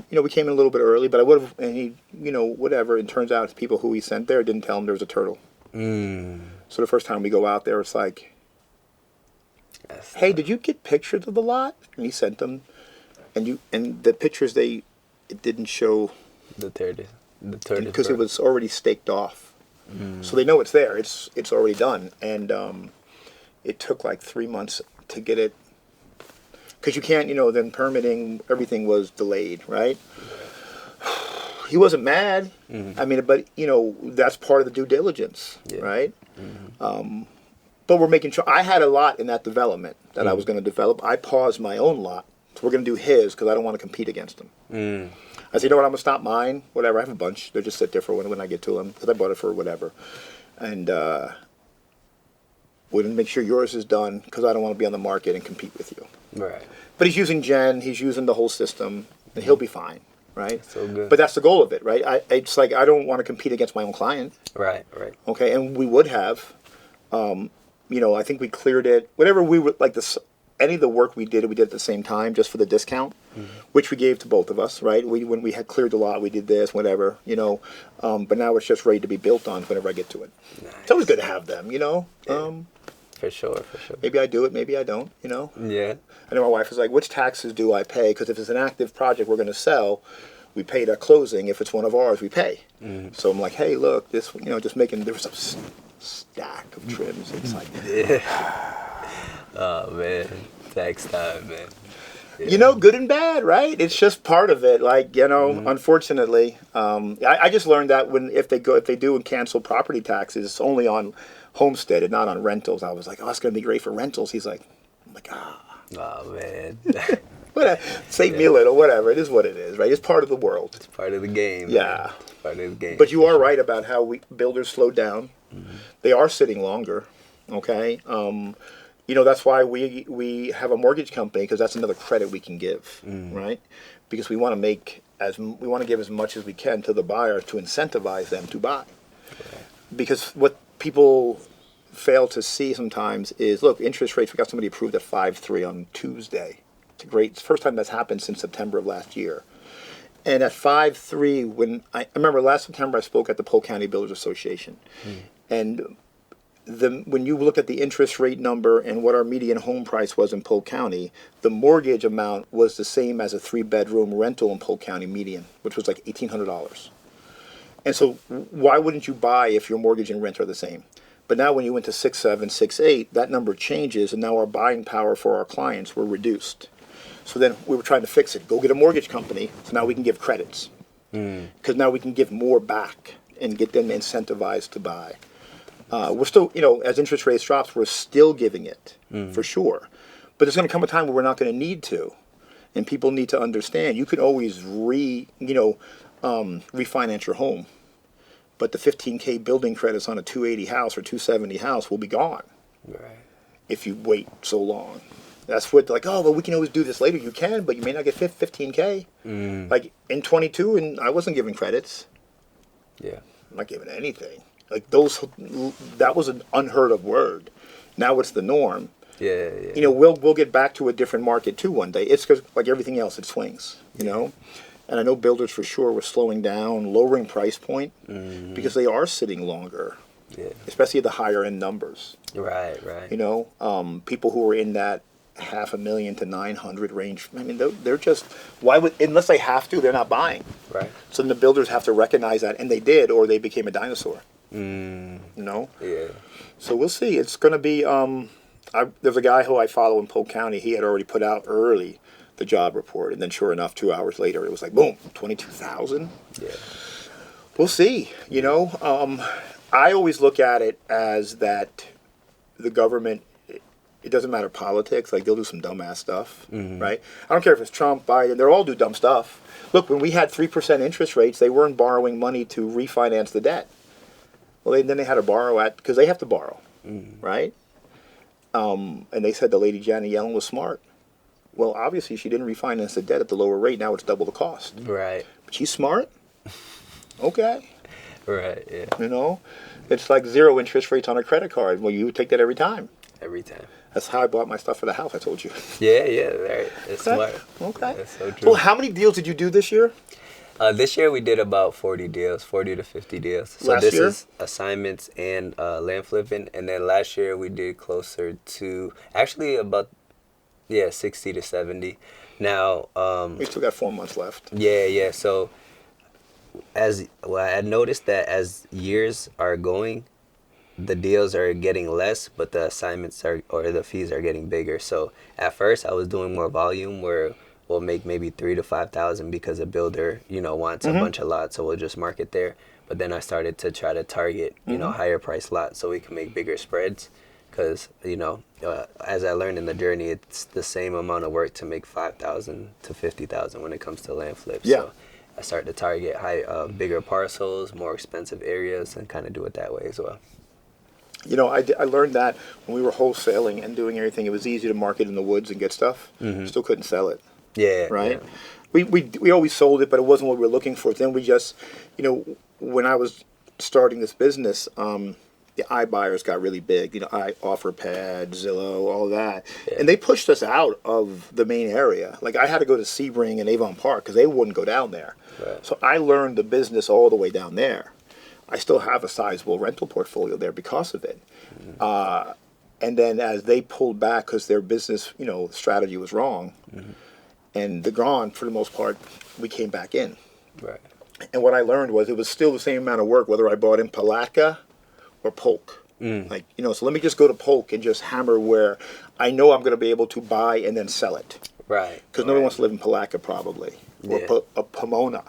We came in a little bit early, but I would have, and he, whatever. It turns out people who he sent there didn't tell him there was a turtle. So the first time we go out there, it's like, hey, did you get pictures of the lot? And he sent them, and the pictures it didn't show the tortoise because it was already staked off. So they know it's there. It's already done, and it took like 3 months to get it because you can't. Then permitting, everything was delayed. Right? He wasn't mad. But that's part of the due diligence, right? But we're making sure. I had a lot in that development that I was going to develop. I paused my own lot. So we're going to do his because I don't want to compete against him. I said, you know what, I'm going to stop mine. Whatever, I have a bunch. They just sit there for when I get to them because I bought it for whatever. And we're going to make sure yours is done because I don't want to be on the market and compete with you. Right. But he's using Jen. He's using the whole system. And he'll be fine, right? So good. But that's the goal of it, right? It's like I don't want to compete against my own client. Right. Okay, and we would have. I think we cleared it. Whatever we would like this. Any of the work we did at the same time, just for the discount, which we gave to both of us, right? When we had cleared the lot, we did this, whatever, But now it's just ready to be built on whenever I get to it. Nice. It's always good to have them, Yeah. For sure. Maybe I do it, maybe I don't, Yeah. I know my wife was like, which taxes do I pay? Because if it's an active project we're going to sell, we pay it at closing. If it's one of ours, we pay. So I'm like, hey, look, this, just making, there was a stack of trims. It's like, Oh, man. Tax time, man. Yeah. Good and bad, right? It's just part of it. Like, unfortunately, I just learned that if they do and cancel property taxes, it's only on homestead and not on rentals. I was like, oh, it's going to be great for rentals. He's like, I'm like, Oh, man. Whatever. Save me a little, whatever. It is what it is, right? It's part of the world. It's part of the game. Yeah. Man. It's part of the game. But you are right about how builders slowed down. They are sitting longer, okay? That's why we have a mortgage company because that's another credit we can give, right? Because we want to give as much as we can to the buyer to incentivize them to buy. Okay. Because what people fail to see sometimes is, look, interest rates, we got somebody approved at 5.3 on Tuesday. It's it's the first time that's happened since September of last year. And at 5.3, when I remember last September I spoke at the Polk County Builders Association, and when you look at the interest rate number and what our median home price was in Polk County, the mortgage amount was the same as a 3-bedroom rental in Polk County median, which was like $1,800. And so why wouldn't you buy if your mortgage and rent are the same? But now when you went to 6.7, 6.8, that number changes, and now our buying power for our clients were reduced. So then we were trying to fix it. Go get a mortgage company, so now we can give credits. Because now we can give more back and get them incentivized to buy. We're still, as interest rates drops, we're still giving it, for sure. But there's going to come a time where we're not going to need to. And people need to understand, you can always refinance your home. But the $15K building credits on a 280 house or 270 house will be gone. Right. If you wait so long. That's what, like, oh, well, we can always do this later. You can, but you may not get 15K. Like, in 22, and I wasn't giving credits. Yeah. I'm not giving anything. Like, that was an unheard of word. Now it's the norm. Yeah. We'll get back to a different market, too, one day. It's because, like everything else, it swings, And I know builders, for sure, were slowing down, lowering price point, because they are sitting longer. Yeah. Especially at the higher end numbers. Right. People who are in that $500,000 to $900,000 range. I mean, they're just unless they have to, they're not buying. Right. So then the builders have to recognize that, and they did, or they became a dinosaur. Yeah. So we'll see. It's going to be. There's a guy who I follow in Polk County. He had already put out early the job report, and then sure enough, 2 hours later, it was like boom, 22,000. Yeah. We'll see. I always look at it as that the government. It doesn't matter politics. Like, they'll do some dumbass stuff, right? I don't care if it's Trump, Biden. They'll all do dumb stuff. Look, when we had 3% interest rates, they weren't borrowing money to refinance the debt. Well, then they had to borrow because they have to borrow, right? And they said the lady Janet Yellen was smart. Well, obviously, she didn't refinance the debt at the lower rate. Now it's double the cost. Right. But she's smart. Okay. Right, yeah. It's like 0 interest rates on a credit card. Well, you would take that every time. Every time. That's how I bought my stuff for the house, I told you. Yeah, right. It's smart. Okay. That's so true. Well, how many deals did you do this year? This year we did about 40 deals, 40 to 50 deals. So last this year? is assignments and land flipping. And then last year we did closer to, actually about, 60 to 70. Now... we still got 4 months left. Yeah. So I noticed that as years are going, the deals are getting less, but the assignments or the fees are getting bigger. So at first I was doing more volume where we'll make maybe 3,000 to 5,000 because a builder, wants a bunch of lots, so we'll just market there. But then I started to try to target, higher price lots so we can make bigger spreads. because as I learned in the journey, it's the same amount of work to make 5,000 to 50,000 when it comes to land flips. Yeah. So I started to target bigger parcels, more expensive areas, and kind of do it that way as well. I learned that when we were wholesaling and doing everything, it was easy to market in the woods and get stuff. Still couldn't sell it. Yeah. Right? Yeah. We always sold it, but it wasn't what we were looking for. Then we just, when I was starting this business, the iBuyers got really big. I OfferPad, Zillow, all that. Yeah. And they pushed us out of the main area. Like I had to go to Sebring and Avon Park because they wouldn't go down there. Right. So I learned the business all the way down there. I still have a sizable rental portfolio there because of it. And then as they pulled back because their business, strategy was wrong, and they're gone for the most part, we came back in. Right. And what I learned was it was still the same amount of work whether I bought in Palatka or Polk. So let me just go to Polk and just hammer where I know I'm going to be able to buy and then sell it. Right. Because nobody wants to live in Palatka probably, or Pomona.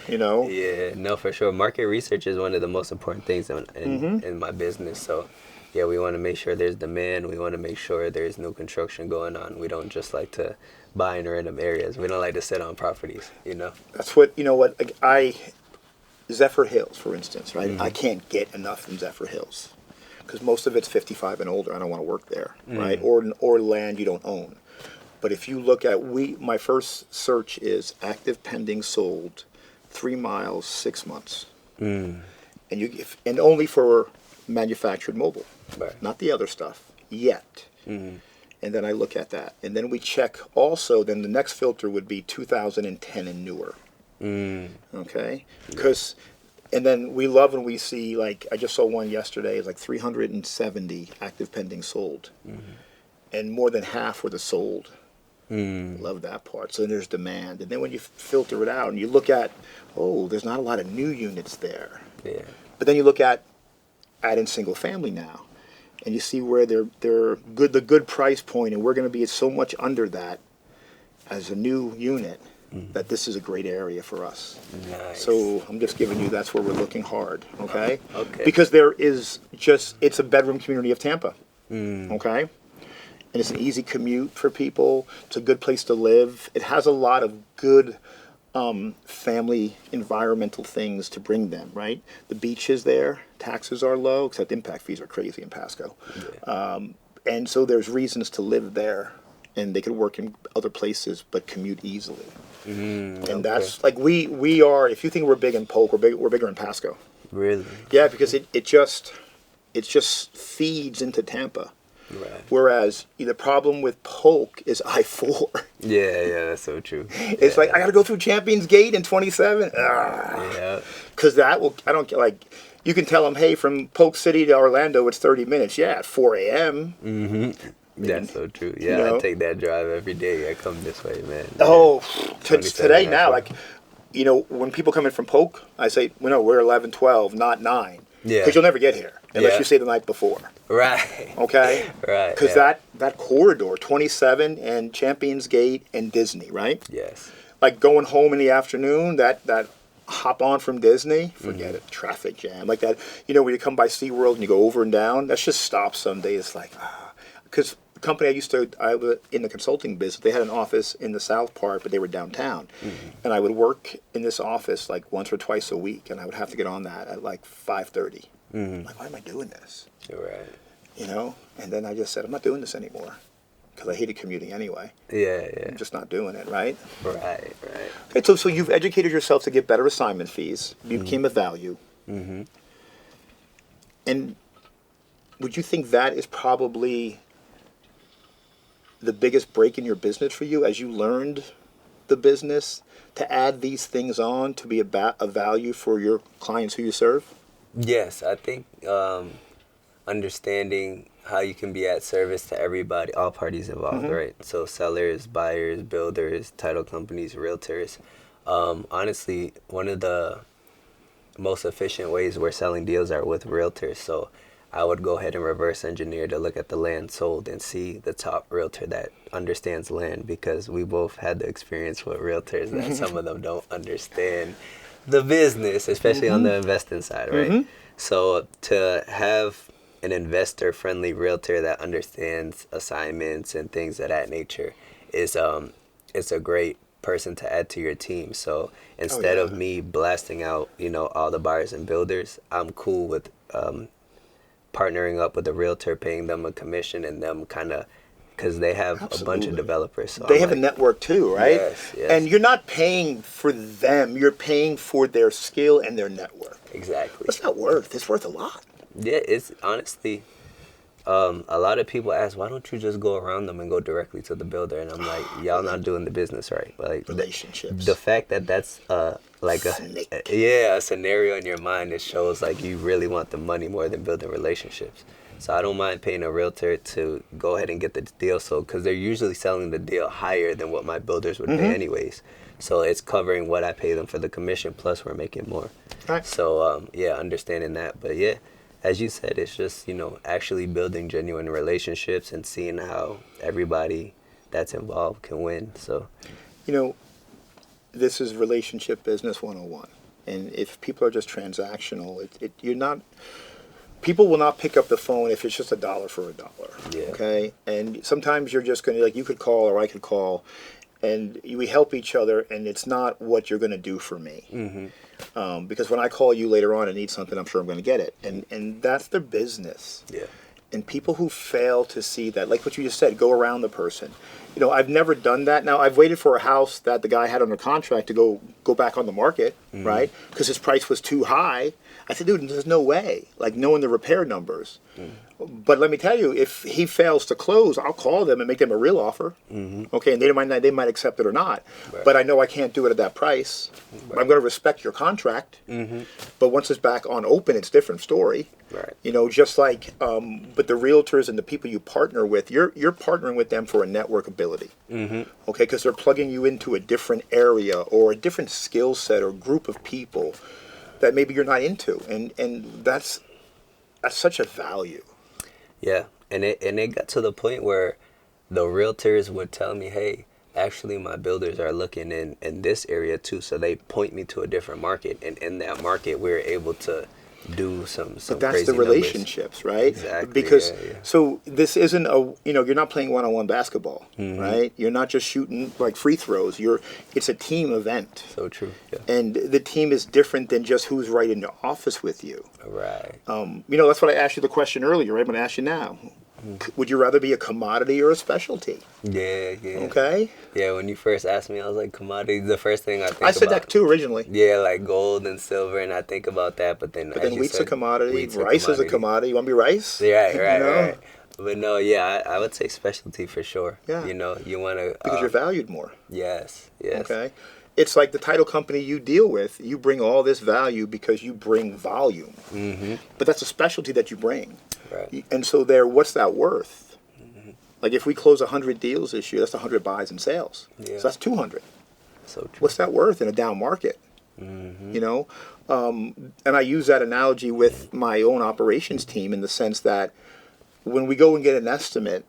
Yeah, no, for sure. Market research is one of the most important things in my business. So, yeah, we want to make sure there's demand. We want to make sure there's no construction going on. We don't just like to buy in random areas. We don't like to sit on properties, That's what, Zephyr Hills, for instance, right? I can't get enough from Zephyr Hills because most of it's 55 and older. I don't want to work there, right? Or land you don't own. But if you look at my first search is active pending sold, 3 miles, 6 months, and only for manufactured mobile, not the other stuff yet. And then I look at that, and then we check also. Then the next filter would be 2010 and newer. Okay, and then we love when we see like I just saw one yesterday. It's like 370 active pending sold, and more than half were the sold. Love that part. So then there's demand. And then when you filter it out and you look at, there's not a lot of new units there. Yeah. But then you look at in single family now, and you see where they're good, the good price point, and we're going to be so much under that as a new unit that this is a great area for us. Nice. So I'm just giving you that's where we're looking hard. Okay. Okay. Because there is it's a bedroom community of Tampa. Okay. And it's an easy commute for people. It's a good place to live. It has a lot of good family environmental things to bring them, right? The beach is there. Taxes are low, except impact fees are crazy in Pasco. Yeah. And so there's reasons to live there. And they could work in other places, but commute easily. And that's like we are, if you think we're big in Polk, we're bigger in Pasco. Really? Yeah, because it just feeds into Tampa. Right. Whereas the problem with Polk is I-4. Yeah, that's so true. It's like I got to go through Champions Gate in 27. Yeah. Because you can tell them, hey, from Polk City to Orlando, it's 30 minutes. Yeah, at 4 a.m. That's so true. Yeah, I take that drive every day. I come this way, man. Today now, when people come in from Polk, I say, we're 11, 12, not 9. Yeah. Because you'll never get here unless you say the night before. Right. Okay? Right. Because that corridor, 27 and Champions Gate and Disney, right? Yes. Like going home in the afternoon, that hop on from Disney, forget it, traffic jam. Like that, when you come by SeaWorld and you go over and down, that's just stops some days. It's like, because the company I was in the consulting business, they had an office in the south part, but they were downtown. And I would work in this office like once or twice a week, and I would have to get on that at like 5:30. Like, why am I doing this? You're right. And then I just said, I'm not doing this anymore because I hated commuting anyway. Yeah. I'm just not doing it, right? Right. Okay, so you've educated yourself to get better assignment fees. You became a value. And would you think that is probably the biggest break in your business for you as you learned the business to add these things on to be a value for your clients who you serve? Yes, I think understanding how you can be at service to everybody, all parties involved, right? So sellers, buyers, builders, title companies, realtors. Honestly, one of the most efficient ways we're selling deals are with realtors. So I would go ahead and reverse engineer to look at the land sold and see the top realtor that understands land, because we both had the experience with realtors that some of them don't understand the business, especially on the investing side, right? So to have an investor-friendly realtor that understands assignments and things of that nature is it's a great person to add to your team. So instead of me blasting out, all the buyers and builders, I'm cool with partnering up with a realtor, paying them a commission, and them kind of, because they have a bunch of developers. So they have a network too, right? Yes, yes. And you're not paying for them, you're paying for their skill and their network. Exactly. What's that worth? It's worth a lot. Yeah, it's honestly, a lot of people ask, why don't you just go around them and go directly to the builder? And I'm like, y'all not doing the business right. Like, relationships. The fact that that's like Snake. a scenario in your mind, it shows like you really want the money more than building relationships. So I don't mind paying a realtor to go ahead and get the deal sold, because they're usually selling the deal higher than what my builders would pay anyways. So it's covering what I pay them for the commission, plus we're making more. Right. So understanding that. But yeah, as you said, it's just, actually building genuine relationships and seeing how everybody that's involved can win. So, this is relationship business 101. And if people are just transactional, you're not. People will not pick up the phone if it's just $1 for $1. Yeah. Okay. And sometimes you're just going to, like, you could call or I could call, and we help each other, and it's not what you're going to do for me. Mm-hmm. Because when I call you later on and need something, I'm sure I'm going to get it. And that's their business. Yeah. And people who fail to see that, like what you just said, go around the person. I've never done that. Now, I've waited for a house that the guy had under contract to go back on the market, right? Because his price was too high. I said, dude, there's no way. Like, knowing the repair numbers. But let me tell you, if he fails to close, I'll call them and make them a real offer. Okay, and they might accept it or not. Right. But I know I can't do it at that price. Right. I'm going to respect your contract. But once it's back on open, it's a different story. Right. Just like, but the realtors and the people you partner with, you're partnering with them for a network ability. Okay, because they're plugging you into a different area or a different skill set or group of people that maybe you're not into, and that's such a value. Yeah, and it got to the point where the realtors would tell me, hey, actually my builders are looking in this area too, so they point me to a different market, and in that market we're able to do some but that's crazy the relationships, numbers. right? Exactly. Because so this isn't you're not playing one-on-one basketball, right? You're not just shooting like free throws. It's a team event. So true. Yeah. And the team is different than just who's right in the office with you. Right. That's what I asked you the question earlier, right? I'm going to ask you now. Would you rather be a commodity or a specialty? Yeah. Okay. Yeah, when you first asked me, I was like, commodities. The first thing I said that too originally. Yeah, like gold and silver, and I think about that. But then wheat's a commodity. Rice is a commodity. You want to be rice? Right. But no, I would say specialty for sure. Yeah. You want to because you're valued more. Yes. Okay. It's like the title company you deal with. You bring all this value because you bring volume. But that's a specialty that you bring. Right. And so what's that worth? Like if we close 100 deals this year, that's 100 buys and sales. Yeah. So that's 200. So true. What's that worth in a down market? And I use that analogy with my own operations team in the sense that when we go and get an estimate,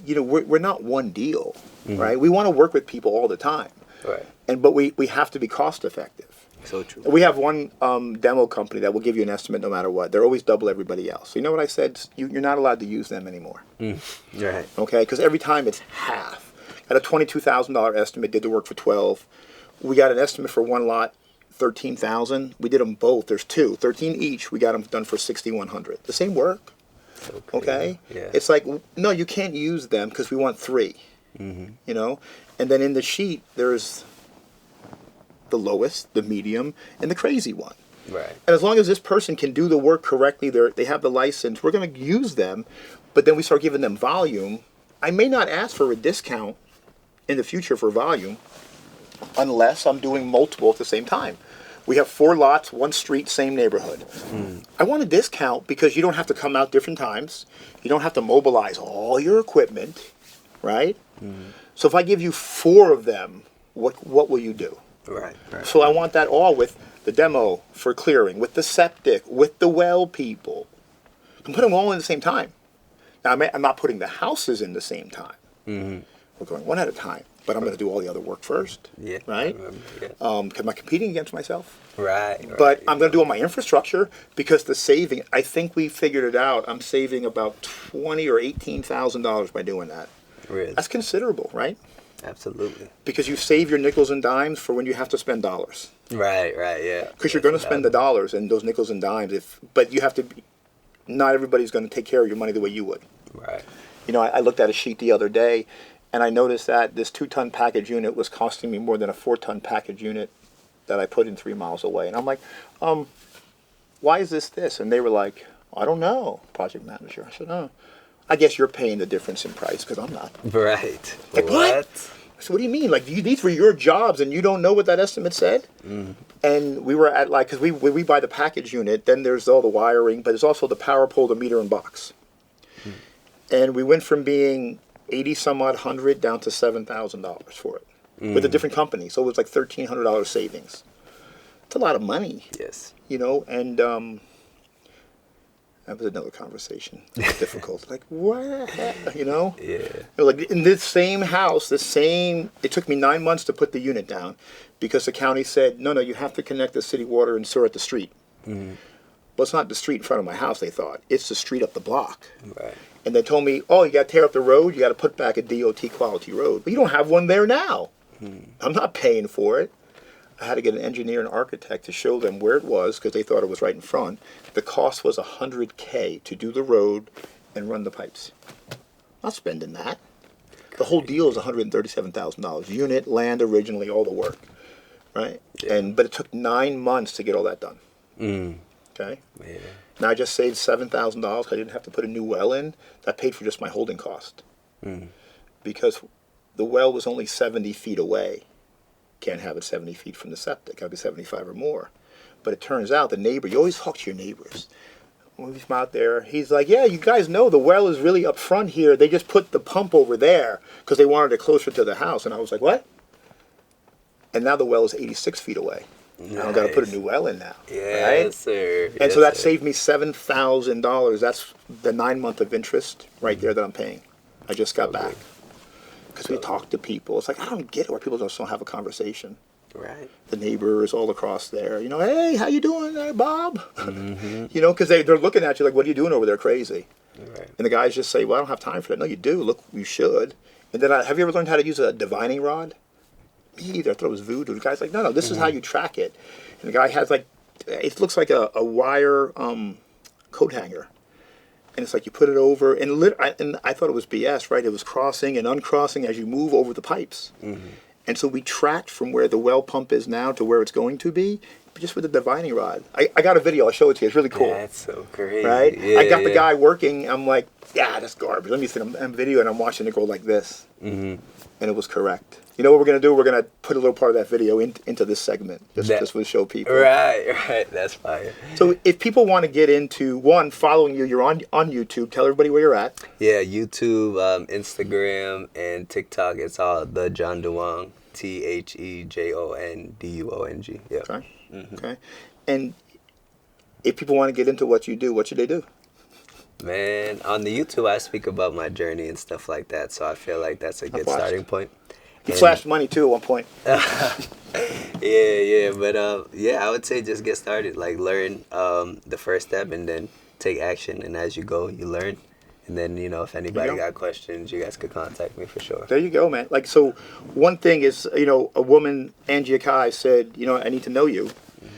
we're not one deal, right? We want to work with people all the time. Right. But we have to be cost effective. So true. We have one demo company that will give you an estimate no matter what. They're always double everybody else. So you know what I said? You're not allowed to use them anymore. Right. Okay? Because every time it's half. At a $22,000 estimate, did the work for 12. We got an estimate for one lot, 13,000. We did them both. There's two, 13 each. We got them done for 6,100. The same work. Okay? Yeah. It's like, no, you can't use them because we want 3. And then in the sheet, there's the lowest, the medium, and the crazy one. Right. And as long as this person can do the work correctly, they have the license, we're going to use them, but then we start giving them volume. I may not ask for a discount in the future for volume unless I'm doing multiple at the same time. We have 4 lots, 1 street, same neighborhood. I want a discount because you don't have to come out different times. You don't have to mobilize all your equipment, right? So if I give you 4 of them, what will you do? Right. So I want that all with the demo for clearing, with the septic, with the well people. I'm putting them all in the same time. Now, I'm not putting the houses in the same time. We're going one at a time. but I'm going to do all the other work first. Yeah. Right? I remember, yeah. Am I competing against myself? Right. But I'm going to do all my infrastructure because the saving, I think we figured it out. I'm saving about $20,000 or $18,000 by doing that. Really? That's considerable, right? Absolutely. Because you save your nickels and dimes for when you have to spend dollars. Right, yeah. Because you're going to spend the dollars and those nickels and dimes, but you have to, not everybody's going to take care of your money the way you would. Right. You know, I looked at a sheet the other day, and I noticed that this 2-ton package unit was costing me more than a 4-ton package unit that I put in 3 miles away. And I'm like, why is this? And they were like, I don't know, project manager. I said, oh, I guess you're paying the difference in price because I'm not. Right. Like, what? So what do you mean? Like, these were your jobs and you don't know what that estimate said? Mm. And we were at, like, because we buy the package unit, then there's all the wiring, but there's also the power pole, the meter, and box. Mm. And we went from being 80 some odd hundred down to $7,000 for it with a different company. So it was like $1,300 savings. It's a lot of money. Yes. You know, and that was another conversation. It was difficult. Like, what? You know? Yeah. You know, like in this same house, it took me 9 months to put the unit down because the county said, no, you have to connect the city water and sewer at the street. Mm-hmm. Well, it's not the street in front of my house, they thought. It's the street up the block. Right. And they told me, oh, you got to tear up the road, you got to put back a DOT quality road. But you don't have one there now. I'm not paying for it. I had to get an engineer and architect to show them where it was because they thought it was right in front. The cost was $100K to do the road and run the pipes. Not spending that. The whole deal is $137,000. Unit, land originally, all the work. Right? Yeah. But it took 9 months to get all that done. Mm. Okay? Yeah. Now I just saved $7,000. I didn't have to put a new well in. That paid for just my holding cost. Mm. Because the well was only 70 feet away. Can't have it 70 feet from the septic. Got to be 75 or more. But it turns out the neighbor, you always talk to your neighbors. When he's out there, he's like, yeah, you guys know the well is really up front here. They just put the pump over there because they wanted it closer to the house. And I was like, what? And now the well is 86 feet away. Nice. I've got to put a new well in now. Yes, right? Sir. And so that saved me $7,000. That's the 9 month of interest right there that I'm paying. I just got back. Because we talk to people. It's like, I don't get it where people just don't have a conversation. Right. The neighbors all across there. You know, hey, how you doing there, Bob? Mm-hmm. You know, because they're looking at you like, what are you doing over there crazy? Right. And the guys just say, well, I don't have time for that. No, you do. Look, you should. And then have you ever learned how to use a divining rod? Me either. I thought it was voodoo. The guy's like, no, this is how you track it. And the guy has like, it looks like a wire coat hanger. And it's like you put it over, and I thought it was BS, right? It was crossing and uncrossing as you move over the pipes. Mm-hmm. And so we tracked from where the well pump is now to where it's going to be, just with a divining rod. I got a video. I'll show it to you. It's really cool. That's so crazy. Right? Yeah, I got the guy working. I'm like, yeah, that's garbage. Let me see. I'm video, and I'm watching it go like this. Mm-hmm. And it was correct. You know what we're going to do? We're going to put a little part of that video into this segment. Just to show people. Right. That's fire. So if people want to get into, one, following you, you're on YouTube. Tell everybody where you're at. Yeah, YouTube, Instagram, and TikTok. It's all The John Duong. TheJonDuong. Yeah. Okay. Mm-hmm. Okay. And if people want to get into what you do, what should they do? Man, on the YouTube, I speak about my journey and stuff like that. So I feel like that's a good starting point. You flashed money too at one point. Yeah. But I would say just get started. Like learn the first step and then take action. And as you go, you learn. And then, you know, if anybody got questions, you guys could contact me for sure. There you go, man. Like, so one thing is, you know, a woman, Angie Akai, said, you know, I need to know you. Mm-hmm.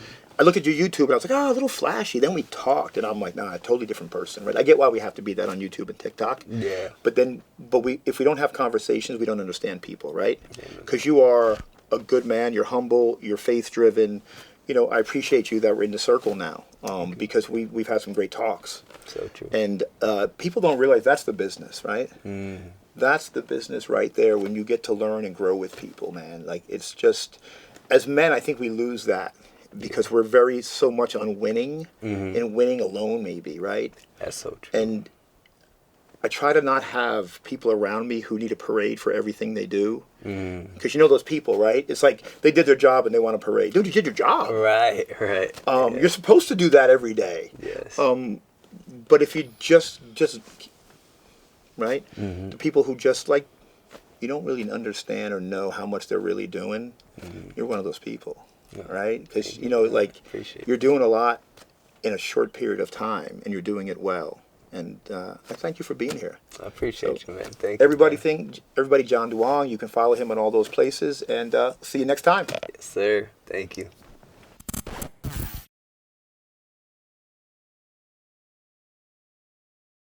I look at your YouTube and I was like, oh, a little flashy. Then we talked and I'm like, nah, a totally different person, right? I get why we have to be that on YouTube and TikTok. Yeah. But if we don't have conversations, we don't understand people, right? Because you are a good man, you're humble, you're faith-driven. You know, I appreciate you that we're in the circle now because we've had some great talks. So true. And people don't realize that's the business, right? Mm. That's the business right there when you get to learn and grow with people, man. Like, it's just, as men, I think we lose that because we're so much on winning and winning alone maybe, right? That's so true. And I try to not have people around me who need a parade for everything they do. Because you know those people, right? It's like they did their job and they want a parade. Dude, you did your job. Right. You're supposed to do that every day. Yes. But if you just right? The people who just like you don't really understand or know how much they're really doing, you're one of those people, right? Because, you know, like, you're doing a lot in a short period of time, and you're doing it well. And I thank you for being here. I appreciate you, man. Thank Everybody you. everybody, John Duong, you can follow him in all those places, and see you next time. Yes, sir. Thank you.